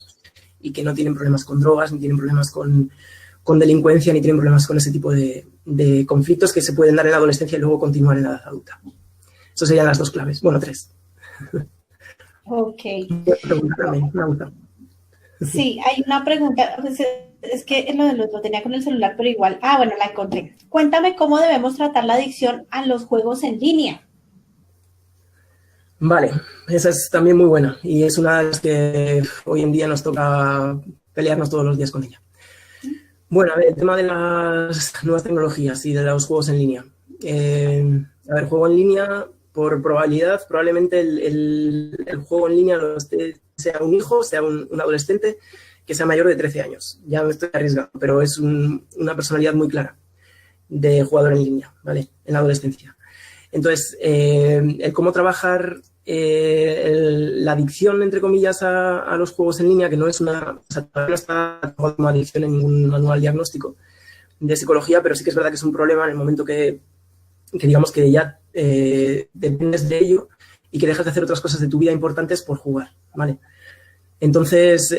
y que no tienen problemas con drogas, ni tienen problemas con delincuencia, ni tienen problemas con ese tipo de conflictos que se pueden dar en la adolescencia y luego continuar en la edad adulta. Esas serían las 2 claves. Bueno, 3. Ok. Sí, hay una pregunta, pues es que lo tenía con el celular, pero igual, bueno, la encontré. Cuéntame cómo debemos tratar la adicción a los juegos en línea. Vale, esa es también muy buena y es una de las que hoy en día nos toca pelearnos todos los días con ella. Bueno, a ver, el tema de las nuevas tecnologías y de los juegos en línea. A ver, juego en línea, por probabilidad, probablemente el juego en línea sea un hijo, sea un adolescente que sea mayor de 13 años. Ya me estoy arriesgando, pero es una personalidad muy clara de jugador en línea, ¿vale? En la adolescencia. Entonces, el cómo trabajar la adicción, entre comillas, a los juegos en línea, que no es no está como adicción en ningún manual diagnóstico de psicología, pero sí que es verdad que es un problema en el momento que digamos que ya dependes de ello y que dejas de hacer otras cosas de tu vida importantes por jugar, ¿vale? Entonces,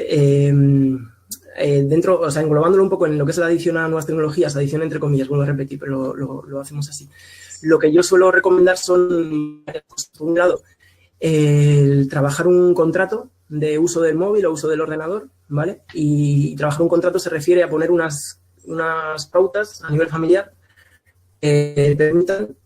dentro, o sea, englobándolo un poco en lo que es la adicción a nuevas tecnologías, adicción entre comillas, vuelvo a repetir, pero lo hacemos así. Lo que yo suelo recomendar son, por un lado, el trabajar un contrato de uso del móvil o uso del ordenador, ¿vale? Y trabajar un contrato se refiere a poner unas pautas a nivel familiar que permitan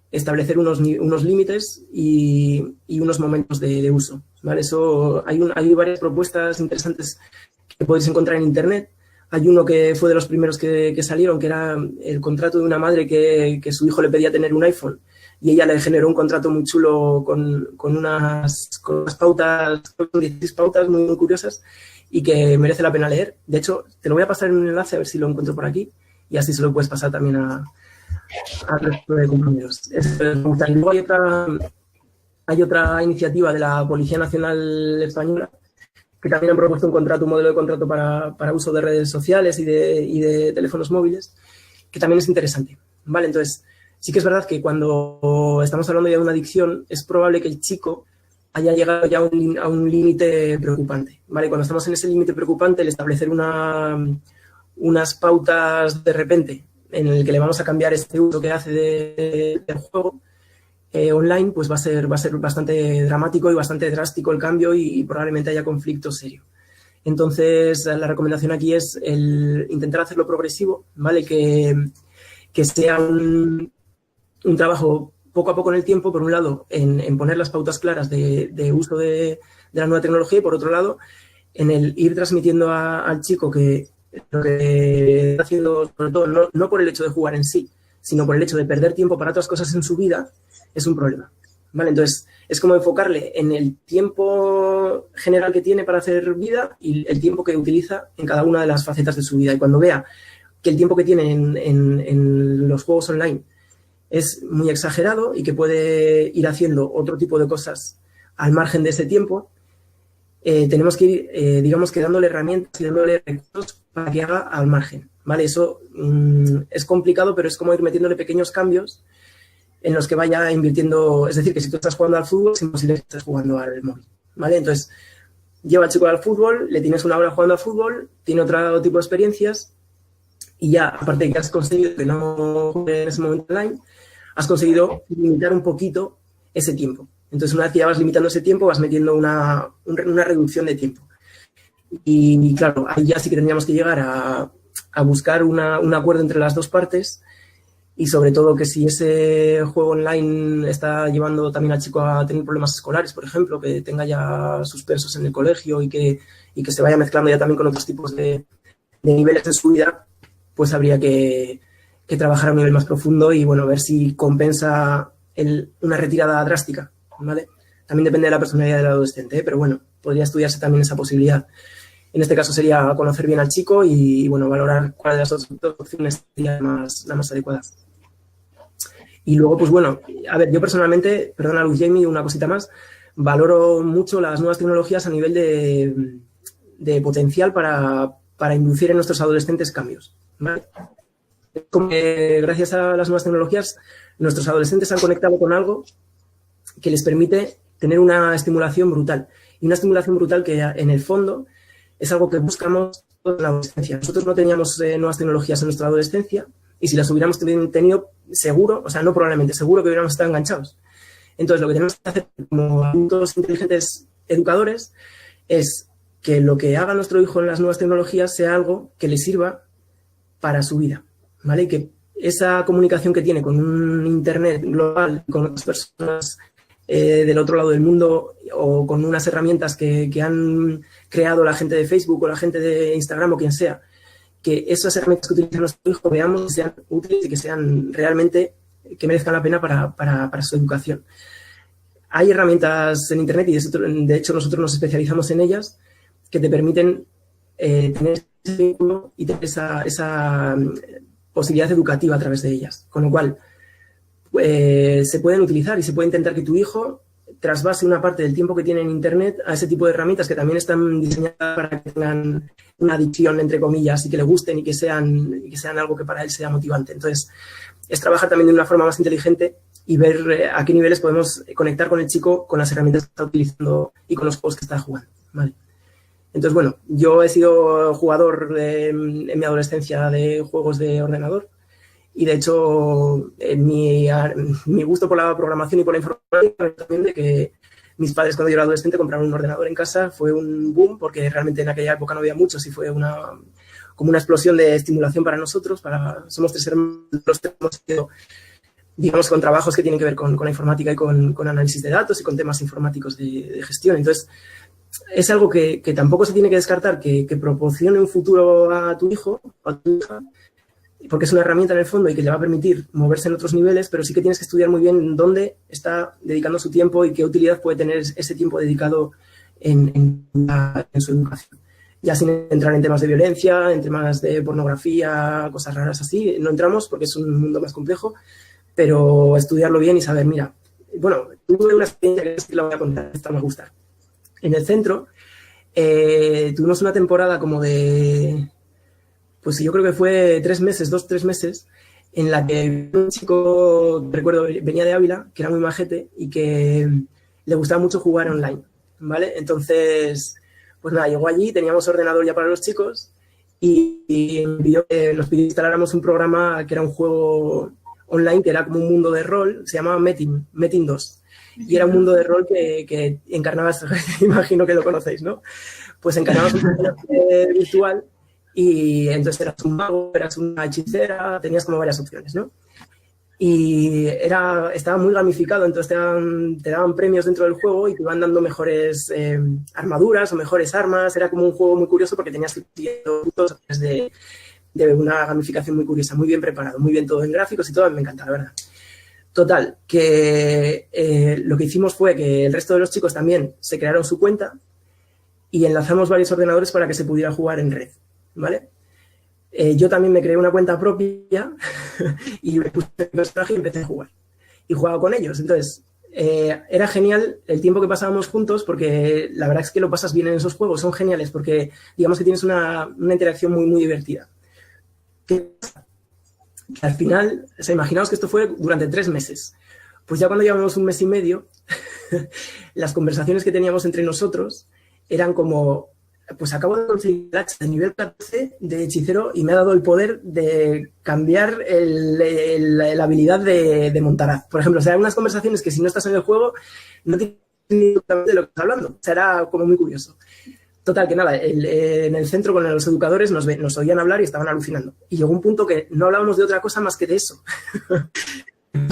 establecer unos límites y unos momentos de uso, ¿vale? Eso, hay varias propuestas interesantes que podéis encontrar en Internet. Hay uno que fue de los primeros que salieron, que era el contrato de una madre que su hijo le pedía tener un iPhone y ella le generó un contrato muy chulo con unas pautas, con 16 pautas muy, muy curiosas y que merece la pena leer. De hecho, te lo voy a pasar en un enlace a ver si lo encuentro por aquí y así se lo puedes pasar también al resto de compañeros. Y luego hay otra iniciativa de la Policía Nacional Española que también han propuesto un modelo de contrato para uso de redes sociales y de teléfonos móviles, que también es interesante, ¿vale? Entonces, sí que es verdad que cuando estamos hablando ya de una adicción, es probable que el chico haya llegado ya a un límite preocupante, ¿vale? Cuando estamos en ese límite preocupante, el establecer unas pautas de repente en el que le vamos a cambiar este uso que hace del juego, online, pues va a ser bastante dramático y bastante drástico el cambio y probablemente haya conflicto serio. Entonces, la recomendación aquí es el intentar hacerlo progresivo, ¿vale? Que sea un trabajo poco a poco en el tiempo, por un lado, en poner las pautas claras de uso de la nueva tecnología y, por otro lado, en el ir transmitiendo al chico que lo que está haciendo, sobre todo, no por el hecho de jugar en sí, sino por el hecho de perder tiempo para otras cosas en su vida, es un problema, ¿vale? Entonces, es como enfocarle en el tiempo general que tiene para hacer vida y el tiempo que utiliza en cada una de las facetas de su vida. Y cuando vea que el tiempo que tiene en los juegos online es muy exagerado y que puede ir haciendo otro tipo de cosas al margen de ese tiempo, tenemos que ir, digamos que dándole herramientas y dándole recursos para que haga al margen, ¿vale? Eso es complicado, pero es como ir metiéndole pequeños cambios en los que vaya invirtiendo, es decir, que si tú estás jugando al fútbol, es imposible que estés jugando al móvil, ¿vale? Entonces, lleva al chico al fútbol, le tienes una hora jugando al fútbol, tiene otro tipo de experiencias y ya, aparte de que has conseguido que no juegue en ese momento online, has conseguido limitar un poquito ese tiempo. Entonces, una vez que ya vas limitando ese tiempo, vas metiendo una reducción de tiempo. Y claro, ahí ya sí que tendríamos que llegar a buscar un acuerdo entre las dos partes y sobre todo que si ese juego online está llevando también al chico a tener problemas escolares, por ejemplo, que tenga ya suspensos en el colegio y que se vaya mezclando ya también con otros tipos de niveles de su vida, pues habría que trabajar a un nivel más profundo y, bueno, ver si compensa una retirada drástica, ¿vale? También depende de la personalidad del adolescente, ¿eh? Pero bueno, podría estudiarse también esa posibilidad. En este caso sería conocer bien al chico y bueno, valorar cuál de las dos opciones sería la más adecuada. Y luego, pues bueno, a ver, yo personalmente, perdona Luz Jamie, una cosita más, valoro mucho las nuevas tecnologías a nivel de potencial para inducir en nuestros adolescentes cambios, ¿vale? Como que gracias a las nuevas tecnologías, nuestros adolescentes se han conectado con algo que les permite tener una estimulación brutal. Y una estimulación brutal que en el fondo es algo que buscamos en la adolescencia. Nosotros no teníamos nuevas tecnologías en nuestra adolescencia y si las hubiéramos tenido, seguro, o sea, no probablemente, seguro que hubiéramos estado enganchados. Entonces, lo que tenemos que hacer como adultos inteligentes educadores es que lo que haga nuestro hijo en las nuevas tecnologías sea algo que le sirva para su vida, ¿vale? Y que esa comunicación que tiene con un Internet global, con otras personas del otro lado del mundo o con unas herramientas que han creado la gente de Facebook o la gente de Instagram o quien sea, que esas herramientas que utiliza nuestro hijo veamos que sean útiles y que sean realmente, que merezcan la pena para su educación. Hay herramientas en Internet y de hecho nosotros nos especializamos en ellas que te permiten tener ese vínculo y tener esa posibilidad educativa a través de ellas. Con lo cual, se pueden utilizar y se puede intentar que tu hijo trasvase una parte del tiempo que tiene en Internet a ese tipo de herramientas que también están diseñadas para que tengan una adicción, entre comillas, y que le gusten y que sean algo que para él sea motivante. Entonces, es trabajar también de una forma más inteligente y ver a qué niveles podemos conectar con el chico con las herramientas que está utilizando y con los juegos que está jugando, ¿vale? Entonces, bueno, yo he sido jugador en mi adolescencia de juegos de ordenador y, de hecho, mi gusto por la programación y por la informática también de que mis padres, cuando yo era adolescente, compraron un ordenador en casa, fue un boom porque realmente en aquella época no había muchos y fue como una explosión de estimulación para nosotros. Somos 3 hermanos, los que hemos ido, digamos, con trabajos que tienen que ver con la informática y con análisis de datos y con temas informáticos de gestión. Entonces, es algo que tampoco se tiene que descartar, que proporcione un futuro a tu hijo o a tu hija, porque es una herramienta en el fondo y que le va a permitir moverse en otros niveles, pero sí que tienes que estudiar muy bien dónde está dedicando su tiempo y qué utilidad puede tener ese tiempo dedicado en su educación. Ya sin entrar en temas de violencia, en temas de pornografía, cosas raras así, no entramos porque es un mundo más complejo, pero estudiarlo bien y saber, mira, bueno, tuve una experiencia que la voy a contar, esta me va a gustar. En el centro tuvimos una temporada como de, pues yo creo que fue 3 meses, 2-3 meses, en la que un chico, recuerdo, venía de Ávila, que era muy majete y que le gustaba mucho jugar online, ¿vale? Entonces, pues nada, llegó allí, teníamos ordenador ya para los chicos y nos pidió que instaláramos un programa que era un juego online, que era como un mundo de rol, se llamaba Metin 2. Y era un mundo de rol que encarnabas, imagino que lo conocéis, ¿no? Pues encarnabas un personaje virtual y entonces eras un mago, eras una hechicera, tenías como varias opciones, ¿no? Y estaba muy gamificado, entonces te daban premios dentro del juego y te iban dando mejores armaduras o mejores armas. Era como un juego muy curioso porque tenías que ir puntos de una gamificación muy curiosa, muy bien preparado, muy bien todo en gráficos y todo, me encanta, la verdad. Total, que lo que hicimos fue que el resto de los chicos también se crearon su cuenta y enlazamos varios ordenadores para que se pudiera jugar en red, ¿vale? Yo también me creé una cuenta propia y me puse el personaje y empecé a jugar. Y jugaba con ellos. Entonces, era genial el tiempo que pasábamos juntos porque la verdad es que lo pasas bien en esos juegos. Son geniales porque digamos que tienes una interacción muy, muy divertida. ¿Qué pasa? Que al final, o sea, imaginaos que esto fue durante 3 meses. Pues ya cuando llevábamos 1 mes y medio, las conversaciones que teníamos entre nosotros eran como, pues acabo de conseguir el hacha de nivel 14 de hechicero y me ha dado el poder de cambiar la habilidad de Montaraz. Por ejemplo, o sea, unas conversaciones que si no estás en el juego no tienes ni idea de lo que estás hablando. O sea, era como muy curioso. Total, que nada, en el centro con los educadores nos oían hablar y estaban alucinando. Y llegó un punto que no hablábamos de otra cosa más que de eso.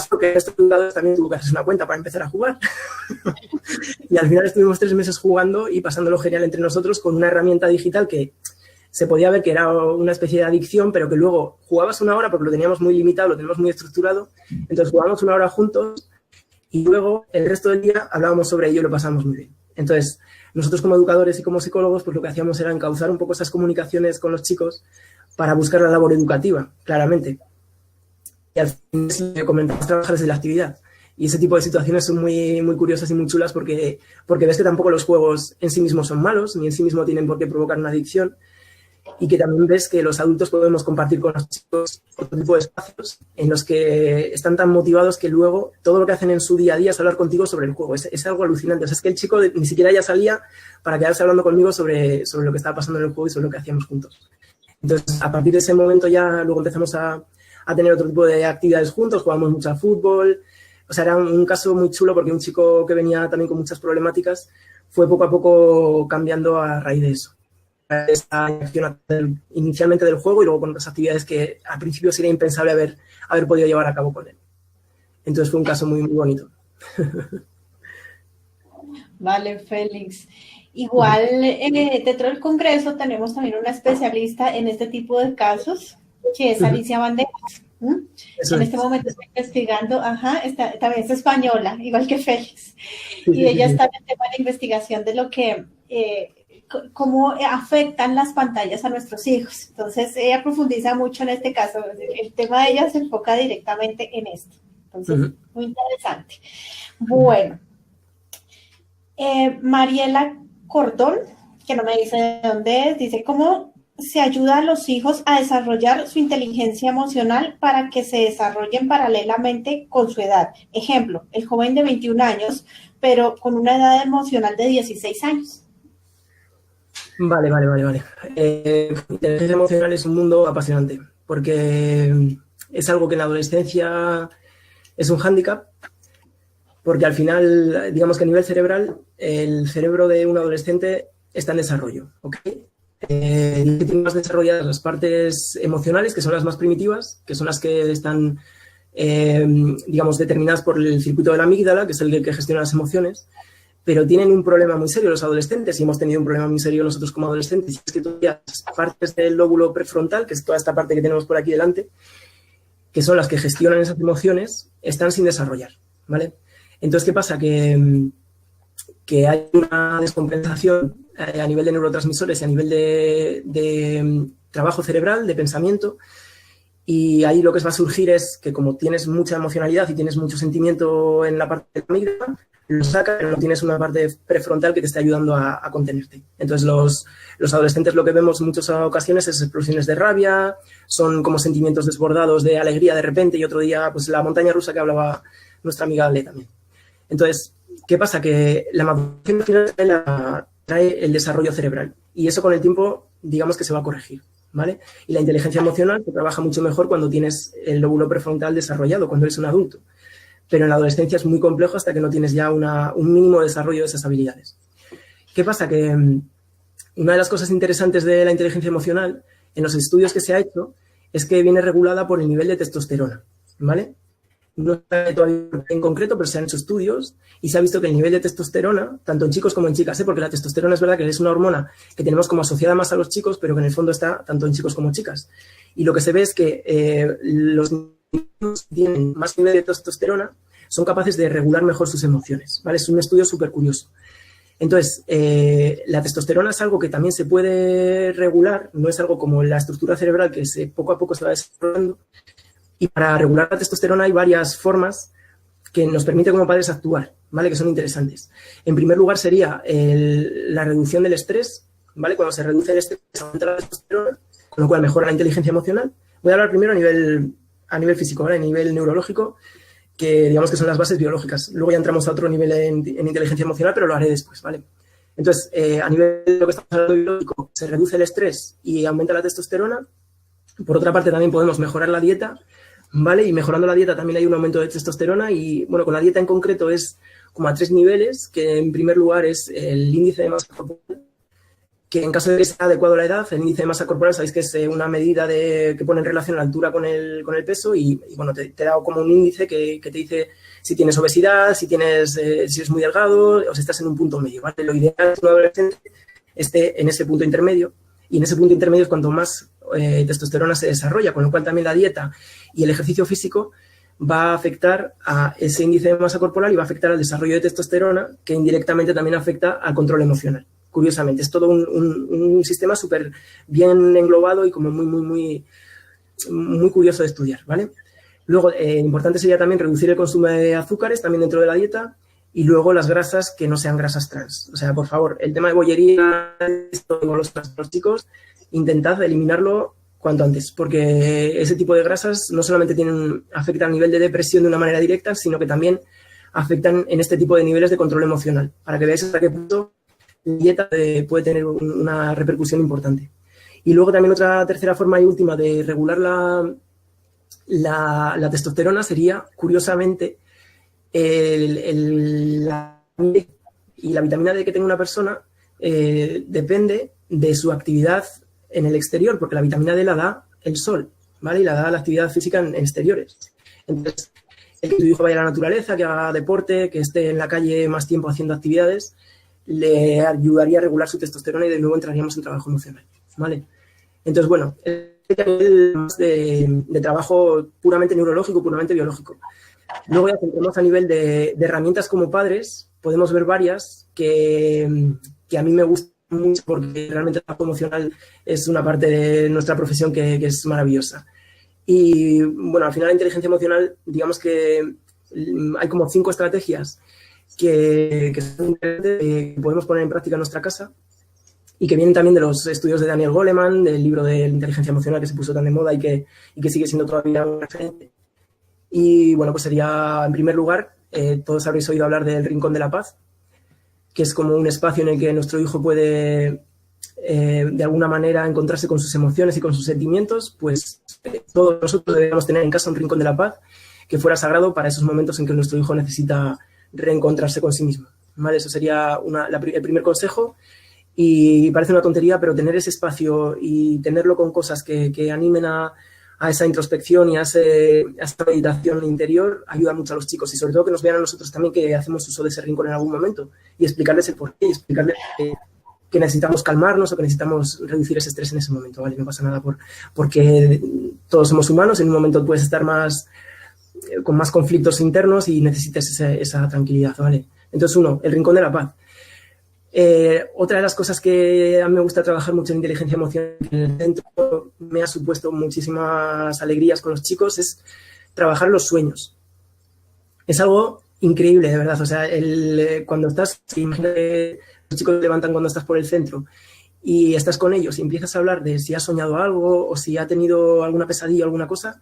Porque estos educadores también tuvo que hacerse una cuenta para empezar a jugar. Y al final estuvimos 3 meses jugando y pasándolo genial entre nosotros con una herramienta digital que se podía ver que era una especie de adicción, pero que luego jugabas 1 hora porque lo teníamos muy limitado, lo teníamos muy estructurado. Entonces jugábamos 1 hora juntos y luego el resto del día hablábamos sobre ello y lo pasábamos muy bien. Entonces, nosotros como educadores y como psicólogos, pues lo que hacíamos era encauzar un poco esas comunicaciones con los chicos para buscar la labor educativa, claramente. Y al final comenzamos a trabajar desde la actividad. Y ese tipo de situaciones son muy, muy curiosas y muy chulas porque ves que tampoco los juegos en sí mismos son malos, ni en sí mismos tienen por qué provocar una adicción, y que también ves que los adultos podemos compartir con los chicos otro tipo de espacios en los que están tan motivados que luego todo lo que hacen en su día a día es hablar contigo sobre el juego. Es algo alucinante. O sea, es que el chico ni siquiera ya salía para quedarse hablando conmigo sobre lo que estaba pasando en el juego y sobre lo que hacíamos juntos. Entonces, a partir de ese momento ya luego empezamos a tener otro tipo de actividades juntos, jugamos mucho a fútbol. O sea, era un caso muy chulo porque un chico que venía también con muchas problemáticas fue poco a poco cambiando a raíz de eso. Esta acción inicialmente del juego y luego con otras actividades que al principio sería impensable haber podido llevar a cabo con él. Entonces fue un caso muy, muy bonito. Vale, Félix. Igual dentro del Congreso tenemos también una especialista en este tipo de casos, que es Alicia Banderas. En este momento está investigando, también es española, igual que Félix. Y ella está en el tema de la investigación de lo que... cómo afectan las pantallas a nuestros hijos. Entonces, ella profundiza mucho en este caso. El tema de ella se enfoca directamente en esto. Entonces, muy interesante. Bueno, Mariela Cordón, que no me dice de dónde es, dice, ¿cómo se ayuda a los hijos a desarrollar su inteligencia emocional para que se desarrollen paralelamente con su edad? Ejemplo, el joven de 21 años, pero con una edad emocional de 16 años. Vale. Inteligencia emocional es un mundo apasionante porque es algo que en la adolescencia es un hándicap, porque al final, digamos que a nivel cerebral, el cerebro de un adolescente está en desarrollo, ¿ok? Tiene más desarrolladas las partes emocionales, que son las más primitivas, que son las que están, digamos, determinadas por el circuito de la amígdala, que es el que gestiona las emociones. Pero tienen un problema muy serio los adolescentes, y hemos tenido un problema muy serio nosotros como adolescentes, y es que todavía las partes del lóbulo prefrontal, que es toda esta parte que tenemos por aquí delante, que son las que gestionan esas emociones, están sin desarrollar, ¿vale? Entonces, ¿qué pasa? Que hay una descompensación a nivel de neurotransmisores y a nivel de trabajo cerebral, de pensamiento, y ahí lo que va a surgir es que como tienes mucha emocionalidad y tienes mucho sentimiento en la parte de la amígdala, lo sacas, pero no tienes una parte prefrontal que te esté ayudando a contenerte. Entonces, los adolescentes lo que vemos en muchas ocasiones es explosiones de rabia, son como sentimientos desbordados de alegría de repente, y otro día, pues la montaña rusa que hablaba nuestra amiga Ale también. Entonces, ¿qué pasa? Que la maduración final trae el desarrollo cerebral, y eso con el tiempo, digamos que se va a corregir, ¿vale? Y la inteligencia emocional se trabaja mucho mejor cuando tienes el lóbulo prefrontal desarrollado, cuando eres un adulto. Pero en la adolescencia es muy complejo hasta que no tienes ya un mínimo desarrollo de esas habilidades. ¿Qué pasa? Que una de las cosas interesantes de la inteligencia emocional, en los estudios que se ha hecho, es que viene regulada por el nivel de testosterona, ¿vale? No está todavía en concreto, pero se han hecho estudios y se ha visto que el nivel de testosterona, tanto en chicos como en chicas, porque la testosterona es verdad que es una hormona que tenemos como asociada más a los chicos, pero que en el fondo está tanto en chicos como en chicas. Y lo que se ve es que los niños que tienen más nivel de testosterona son capaces de regular mejor sus emociones, ¿vale? Es un estudio súper curioso. Entonces, la testosterona es algo que también se puede regular, no es algo como la estructura cerebral que poco a poco se va desarrollando. Y para regular la testosterona hay varias formas que nos permiten como padres actuar, ¿vale? Que son interesantes. En primer lugar sería la reducción del estrés, ¿vale? Cuando se reduce el estrés, aumenta la testosterona, con lo cual mejora la inteligencia emocional. Voy a hablar primero a nivel físico, ¿vale? A nivel neurológico, que digamos que son las bases biológicas. Luego ya entramos a otro nivel en inteligencia emocional, pero lo haré después, ¿vale? Entonces, a nivel de lo que estamos hablando biológico, se reduce el estrés y aumenta la testosterona. Por otra parte, también podemos mejorar la dieta, ¿vale? Y mejorando la dieta también hay un aumento de testosterona y, bueno, con la dieta en concreto es como a 3 niveles, que en primer lugar es el índice de masa corporal, que en caso de que sea adecuado a la edad, el índice de masa corporal, sabéis que es una medida que pone en relación la altura con el peso y bueno, te da como un índice que te dice si tienes obesidad, si eres muy delgado o si estás en un punto medio, ¿vale? Lo ideal es que un adolescente esté en ese punto intermedio y en ese punto intermedio es cuanto más testosterona se desarrolla, con lo cual también la dieta y el ejercicio físico va a afectar a ese índice de masa corporal y va a afectar al desarrollo de testosterona, que indirectamente también afecta al control emocional. Curiosamente, es todo un sistema súper bien englobado y como muy curioso de estudiar, ¿vale? Luego, importante sería también reducir el consumo de azúcares también dentro de la dieta y luego las grasas que no sean grasas trans. O sea, por favor, el tema de bollería, esto con los chicos, intentad eliminarlo cuanto antes, porque ese tipo de grasas no solamente afectan a nivel de depresión de una manera directa, sino que también afectan en este tipo de niveles de control emocional, para que veáis hasta qué punto la dieta puede tener una repercusión importante. Y luego también otra tercera forma y última de regular la testosterona sería, curiosamente, la vitamina D que tenga una persona depende de su actividad en el exterior, porque la vitamina D la da el sol, ¿vale? Y la da la actividad física en exteriores. Entonces, el que tu hijo vaya a la naturaleza, que haga deporte, que esté en la calle más tiempo haciendo actividades, le ayudaría a regular su testosterona y de nuevo entraríamos en trabajo emocional, ¿vale? Entonces, bueno, de trabajo puramente neurológico, puramente biológico. Luego ya centremos a nivel de herramientas como padres, podemos ver varias que a mí me gustan mucho porque realmente el trabajo emocional es una parte de nuestra profesión que es maravillosa. Y bueno, al final la inteligencia emocional, digamos que hay como 5 estrategias que podemos poner en práctica en nuestra casa y que vienen también de los estudios de Daniel Goleman, del libro de inteligencia emocional que se puso tan de moda y que sigue siendo todavía un referente. Y bueno, pues sería, en primer lugar, todos habréis oído hablar del Rincón de la Paz, que es como un espacio en el que nuestro hijo puede, de alguna manera, encontrarse con sus emociones y con sus sentimientos. Pues todos nosotros debemos tener en casa un Rincón de la Paz que fuera sagrado para esos momentos en que nuestro hijo necesita reencontrarse con sí mismo, ¿vale? Eso sería el primer consejo. Y parece una tontería, pero tener ese espacio y tenerlo con cosas que animen a esa introspección y a esa meditación interior ayuda mucho a los chicos y sobre todo que nos vean a nosotros también que hacemos uso de ese rincón en algún momento y explicarles el porqué y explicarles que necesitamos calmarnos o que necesitamos reducir ese estrés en ese momento, ¿vale? No pasa nada porque todos somos humanos, en un momento puedes estar con más conflictos internos y necesitas esa tranquilidad, ¿vale? Entonces, el rincón de la paz. Otra de las cosas que a mí me gusta trabajar mucho en inteligencia emocional, que en el centro me ha supuesto muchísimas alegrías con los chicos, es trabajar los sueños. Es algo increíble, de verdad. O sea, cuando imagínate, los chicos te levantan cuando estás por el centro y estás con ellos y empiezas a hablar de si ha soñado algo o si ha tenido alguna pesadilla o alguna cosa,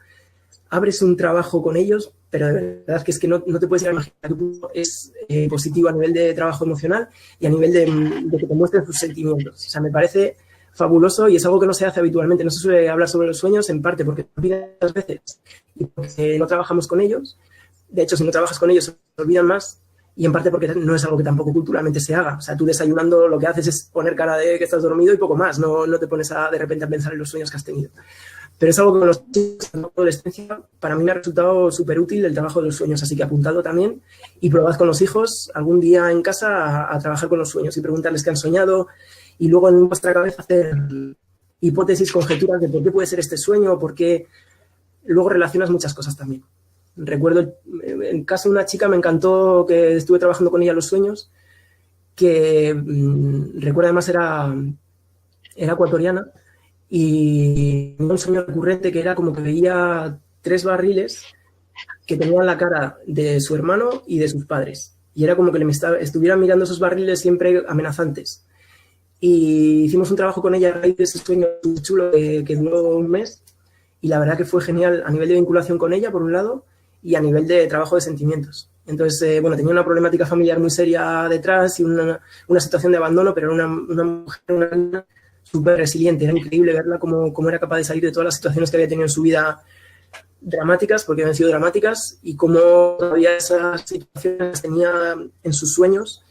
abres un trabajo con ellos, pero de verdad que es que no te puedes imaginar que es positivo a nivel de trabajo emocional y a nivel de que te muestren sus sentimientos. O sea, me parece fabuloso y es algo que no se hace habitualmente. No se suele hablar sobre los sueños, en parte porque se olvidan muchas veces y porque no trabajamos con ellos. De hecho, si no trabajas con ellos, se olvidan más y en parte porque no es algo que tampoco culturalmente se haga. O sea, tú desayunando lo que haces es poner cara de que estás dormido y poco más. No te pones de repente a pensar en los sueños que has tenido. Pero es algo que con los chicos en la adolescencia para mí me ha resultado súper útil el trabajo de los sueños, así que apuntadlo también y probad con los hijos algún día en casa a trabajar con los sueños y preguntarles qué han soñado y luego en vuestra cabeza hacer hipótesis, conjeturas de por qué puede ser este sueño o por qué luego relacionas muchas cosas también. Recuerdo, en caso de una chica me encantó que estuve trabajando con ella los sueños, que recuerdo además era ecuatoriana. Y un sueño recurrente que era como que veía 3 barriles que tenían la cara de su hermano y de sus padres. Y era como que estuvieran mirando esos barriles siempre amenazantes. Y hicimos un trabajo con ella a raíz de ese sueño chulo que duró un mes. Y la verdad que fue genial a nivel de vinculación con ella, por un lado, y a nivel de trabajo de sentimientos. Entonces, tenía una problemática familiar muy seria detrás y una situación de abandono, pero era una mujer, una niña súper resiliente. Era increíble verla cómo era capaz de salir de todas las situaciones que había tenido en su vida dramáticas, porque habían sido dramáticas, y cómo todavía esas situaciones tenía en sus sueños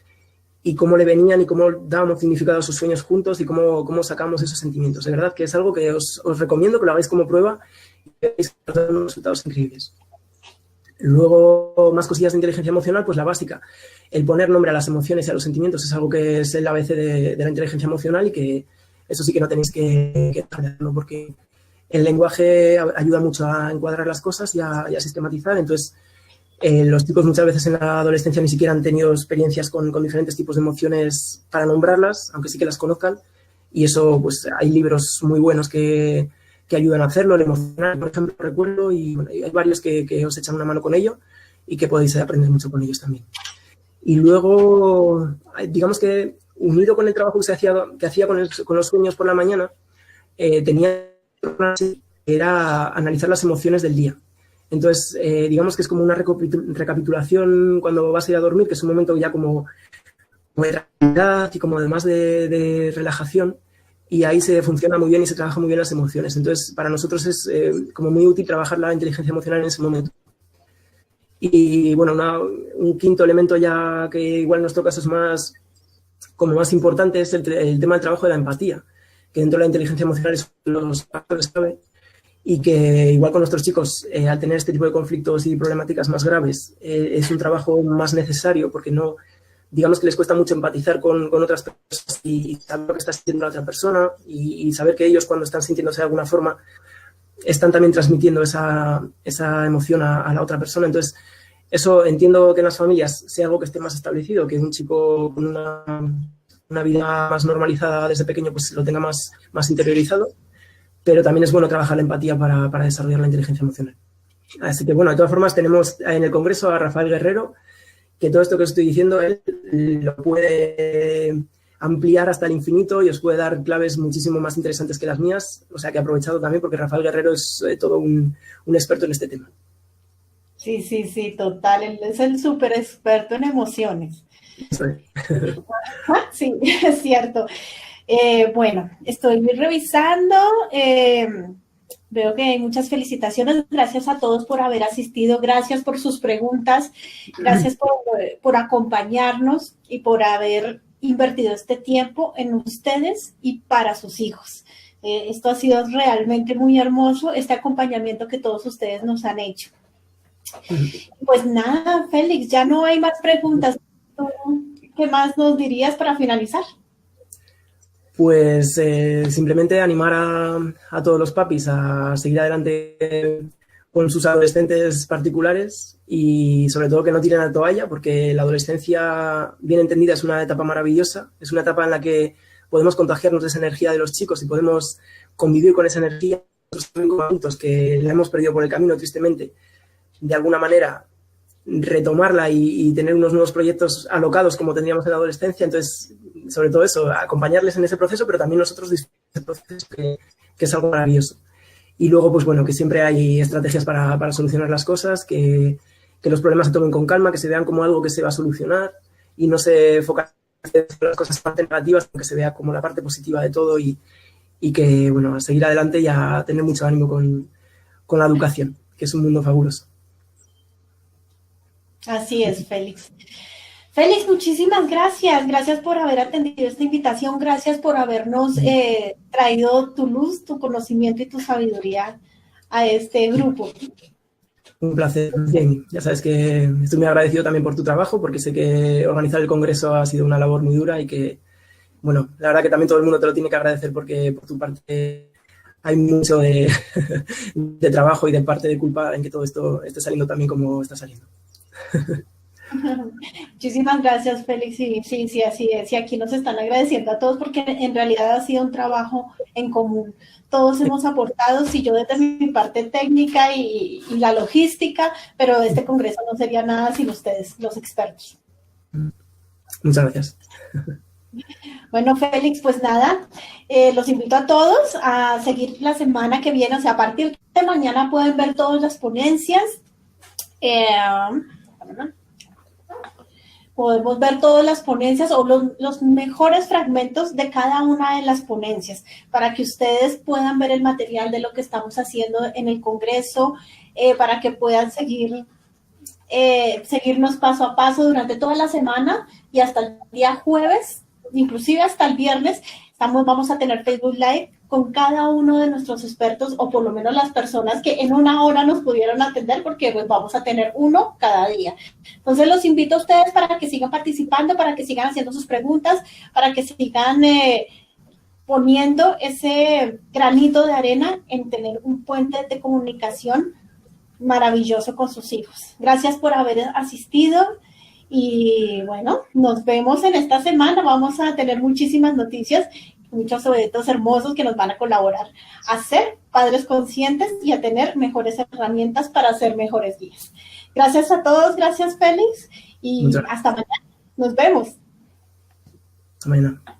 y cómo le venían y cómo dábamos significado a sus sueños juntos y cómo sacamos esos sentimientos. De verdad que es algo que os recomiendo que lo hagáis como prueba y veáis unos resultados increíbles. Luego, más cosillas de inteligencia emocional, pues la básica. El poner nombre a las emociones y a los sentimientos es algo que es el ABC de la inteligencia emocional y que eso sí que no tenéis que hacerlo porque el lenguaje ayuda mucho a encuadrar las cosas y a sistematizar. Entonces, los chicos muchas veces en la adolescencia ni siquiera han tenido experiencias con diferentes tipos de emociones para nombrarlas, aunque sí que las conozcan. Y eso, pues hay libros muy buenos que ayudan a hacerlo. El emocional, por ejemplo, recuerdo, y bueno, hay varios que os echan una mano con ello y que podéis aprender mucho con ellos también. Y luego, digamos que unido con el trabajo que hacía con los sueños por la mañana, tenía era analizar las emociones del día. Entonces, digamos que es como una recapitulación cuando vas a ir a dormir, que es un momento ya como de tranquilidad y como además de relajación, y ahí se funciona muy bien y se trabaja muy bien las emociones. Entonces, para nosotros es como muy útil trabajar la inteligencia emocional en ese momento. Y bueno, un quinto elemento ya que igual en nuestro caso es más importante es el tema del trabajo de la empatía, que dentro de la inteligencia emocional es uno de los factores clave, y que igual con nuestros chicos, al tener este tipo de conflictos y problemáticas más graves, es un trabajo más necesario, porque no, digamos que les cuesta mucho empatizar con otras personas y saber lo que está sintiendo la otra persona, y saber que ellos, cuando están sintiéndose de alguna forma, están también transmitiendo esa emoción a la otra persona. Entonces, eso entiendo que en las familias sea algo que esté más establecido, que un chico con una vida más normalizada desde pequeño pues lo tenga más interiorizado, pero también es bueno trabajar la empatía para desarrollar la inteligencia emocional. Así que, bueno, de todas formas, tenemos en el Congreso a Rafael Guerrero, que todo esto que os estoy diciendo, él lo puede ampliar hasta el infinito y os puede dar claves muchísimo más interesantes que las mías. O sea, que he aprovechado también porque Rafael Guerrero es todo un experto en este tema. Sí, total. Él es el súper experto en emociones. Sí, es cierto. Bueno, estoy revisando. Veo que hay muchas felicitaciones. Gracias a todos por haber asistido. Gracias por sus preguntas. Gracias por acompañarnos y por haber invertido este tiempo en ustedes y para sus hijos. Esto ha sido realmente muy hermoso, este acompañamiento que todos ustedes nos han hecho. Pues nada, Félix, ya no hay más preguntas. ¿Qué más nos dirías para finalizar? Pues simplemente animar a todos los papis a seguir adelante con sus adolescentes particulares y sobre todo que no tiren la toalla, porque la adolescencia, bien entendida, es una etapa maravillosa, es una etapa en la que podemos contagiarnos de esa energía de los chicos y podemos convivir con esa energía. Nosotros también como adultos que la hemos perdido por el camino, tristemente, de alguna manera retomarla y tener unos nuevos proyectos alocados como tendríamos en la adolescencia. Entonces, sobre todo eso, acompañarles en ese proceso, pero también nosotros disfrutar de ese proceso que es algo maravilloso. Y luego, pues bueno, que siempre hay estrategias para solucionar las cosas, que los problemas se tomen con calma, que se vean como algo que se va a solucionar y no se focalicen en las cosas negativas, sino que se vea como la parte positiva de todo y que, bueno, a seguir adelante y a tener mucho ánimo con la educación, que es un mundo fabuloso. Así es, Félix. Félix, muchísimas gracias. Gracias por haber atendido esta invitación. Gracias por habernos traído tu luz, tu conocimiento y tu sabiduría a este grupo. Un placer, Jamie. Ya sabes que estoy muy agradecido también por tu trabajo, porque sé que organizar el congreso ha sido una labor muy dura y que, bueno, la verdad que también todo el mundo te lo tiene que agradecer porque por tu parte hay mucho de trabajo y de parte de culpa en que todo esto esté saliendo también como está saliendo. Muchísimas gracias, Félix. Sí, así es. Y aquí nos están agradeciendo a todos porque en realidad ha sido un trabajo en común. Todos hemos aportado, si yo desde mi parte técnica y la logística, pero este congreso no sería nada sin ustedes, los expertos. Muchas gracias. Bueno, Félix, pues nada, los invito a todos a seguir la semana que viene, o sea, a partir de mañana pueden ver todas las ponencias. Podemos ver todas las ponencias o los mejores fragmentos de cada una de las ponencias para que ustedes puedan ver el material de lo que estamos haciendo en el Congreso, para que puedan seguirnos paso a paso durante toda la semana y hasta el día jueves, inclusive hasta el viernes, vamos a tener Facebook Live con cada uno de nuestros expertos, o por lo menos las personas que en una hora nos pudieron atender, porque pues vamos a tener uno cada día. Entonces los invito a ustedes para que sigan participando, para que sigan haciendo sus preguntas, para que sigan poniendo ese granito de arena en tener un puente de comunicación maravilloso con sus hijos. Gracias por haber asistido y bueno, nos vemos en esta semana. Vamos a tener muchísimas noticias, muchos eventos hermosos que nos van a colaborar a ser padres conscientes y a tener mejores herramientas para ser mejores guías. Gracias a todos, gracias Félix y hasta mañana. Nos vemos. Hasta mañana.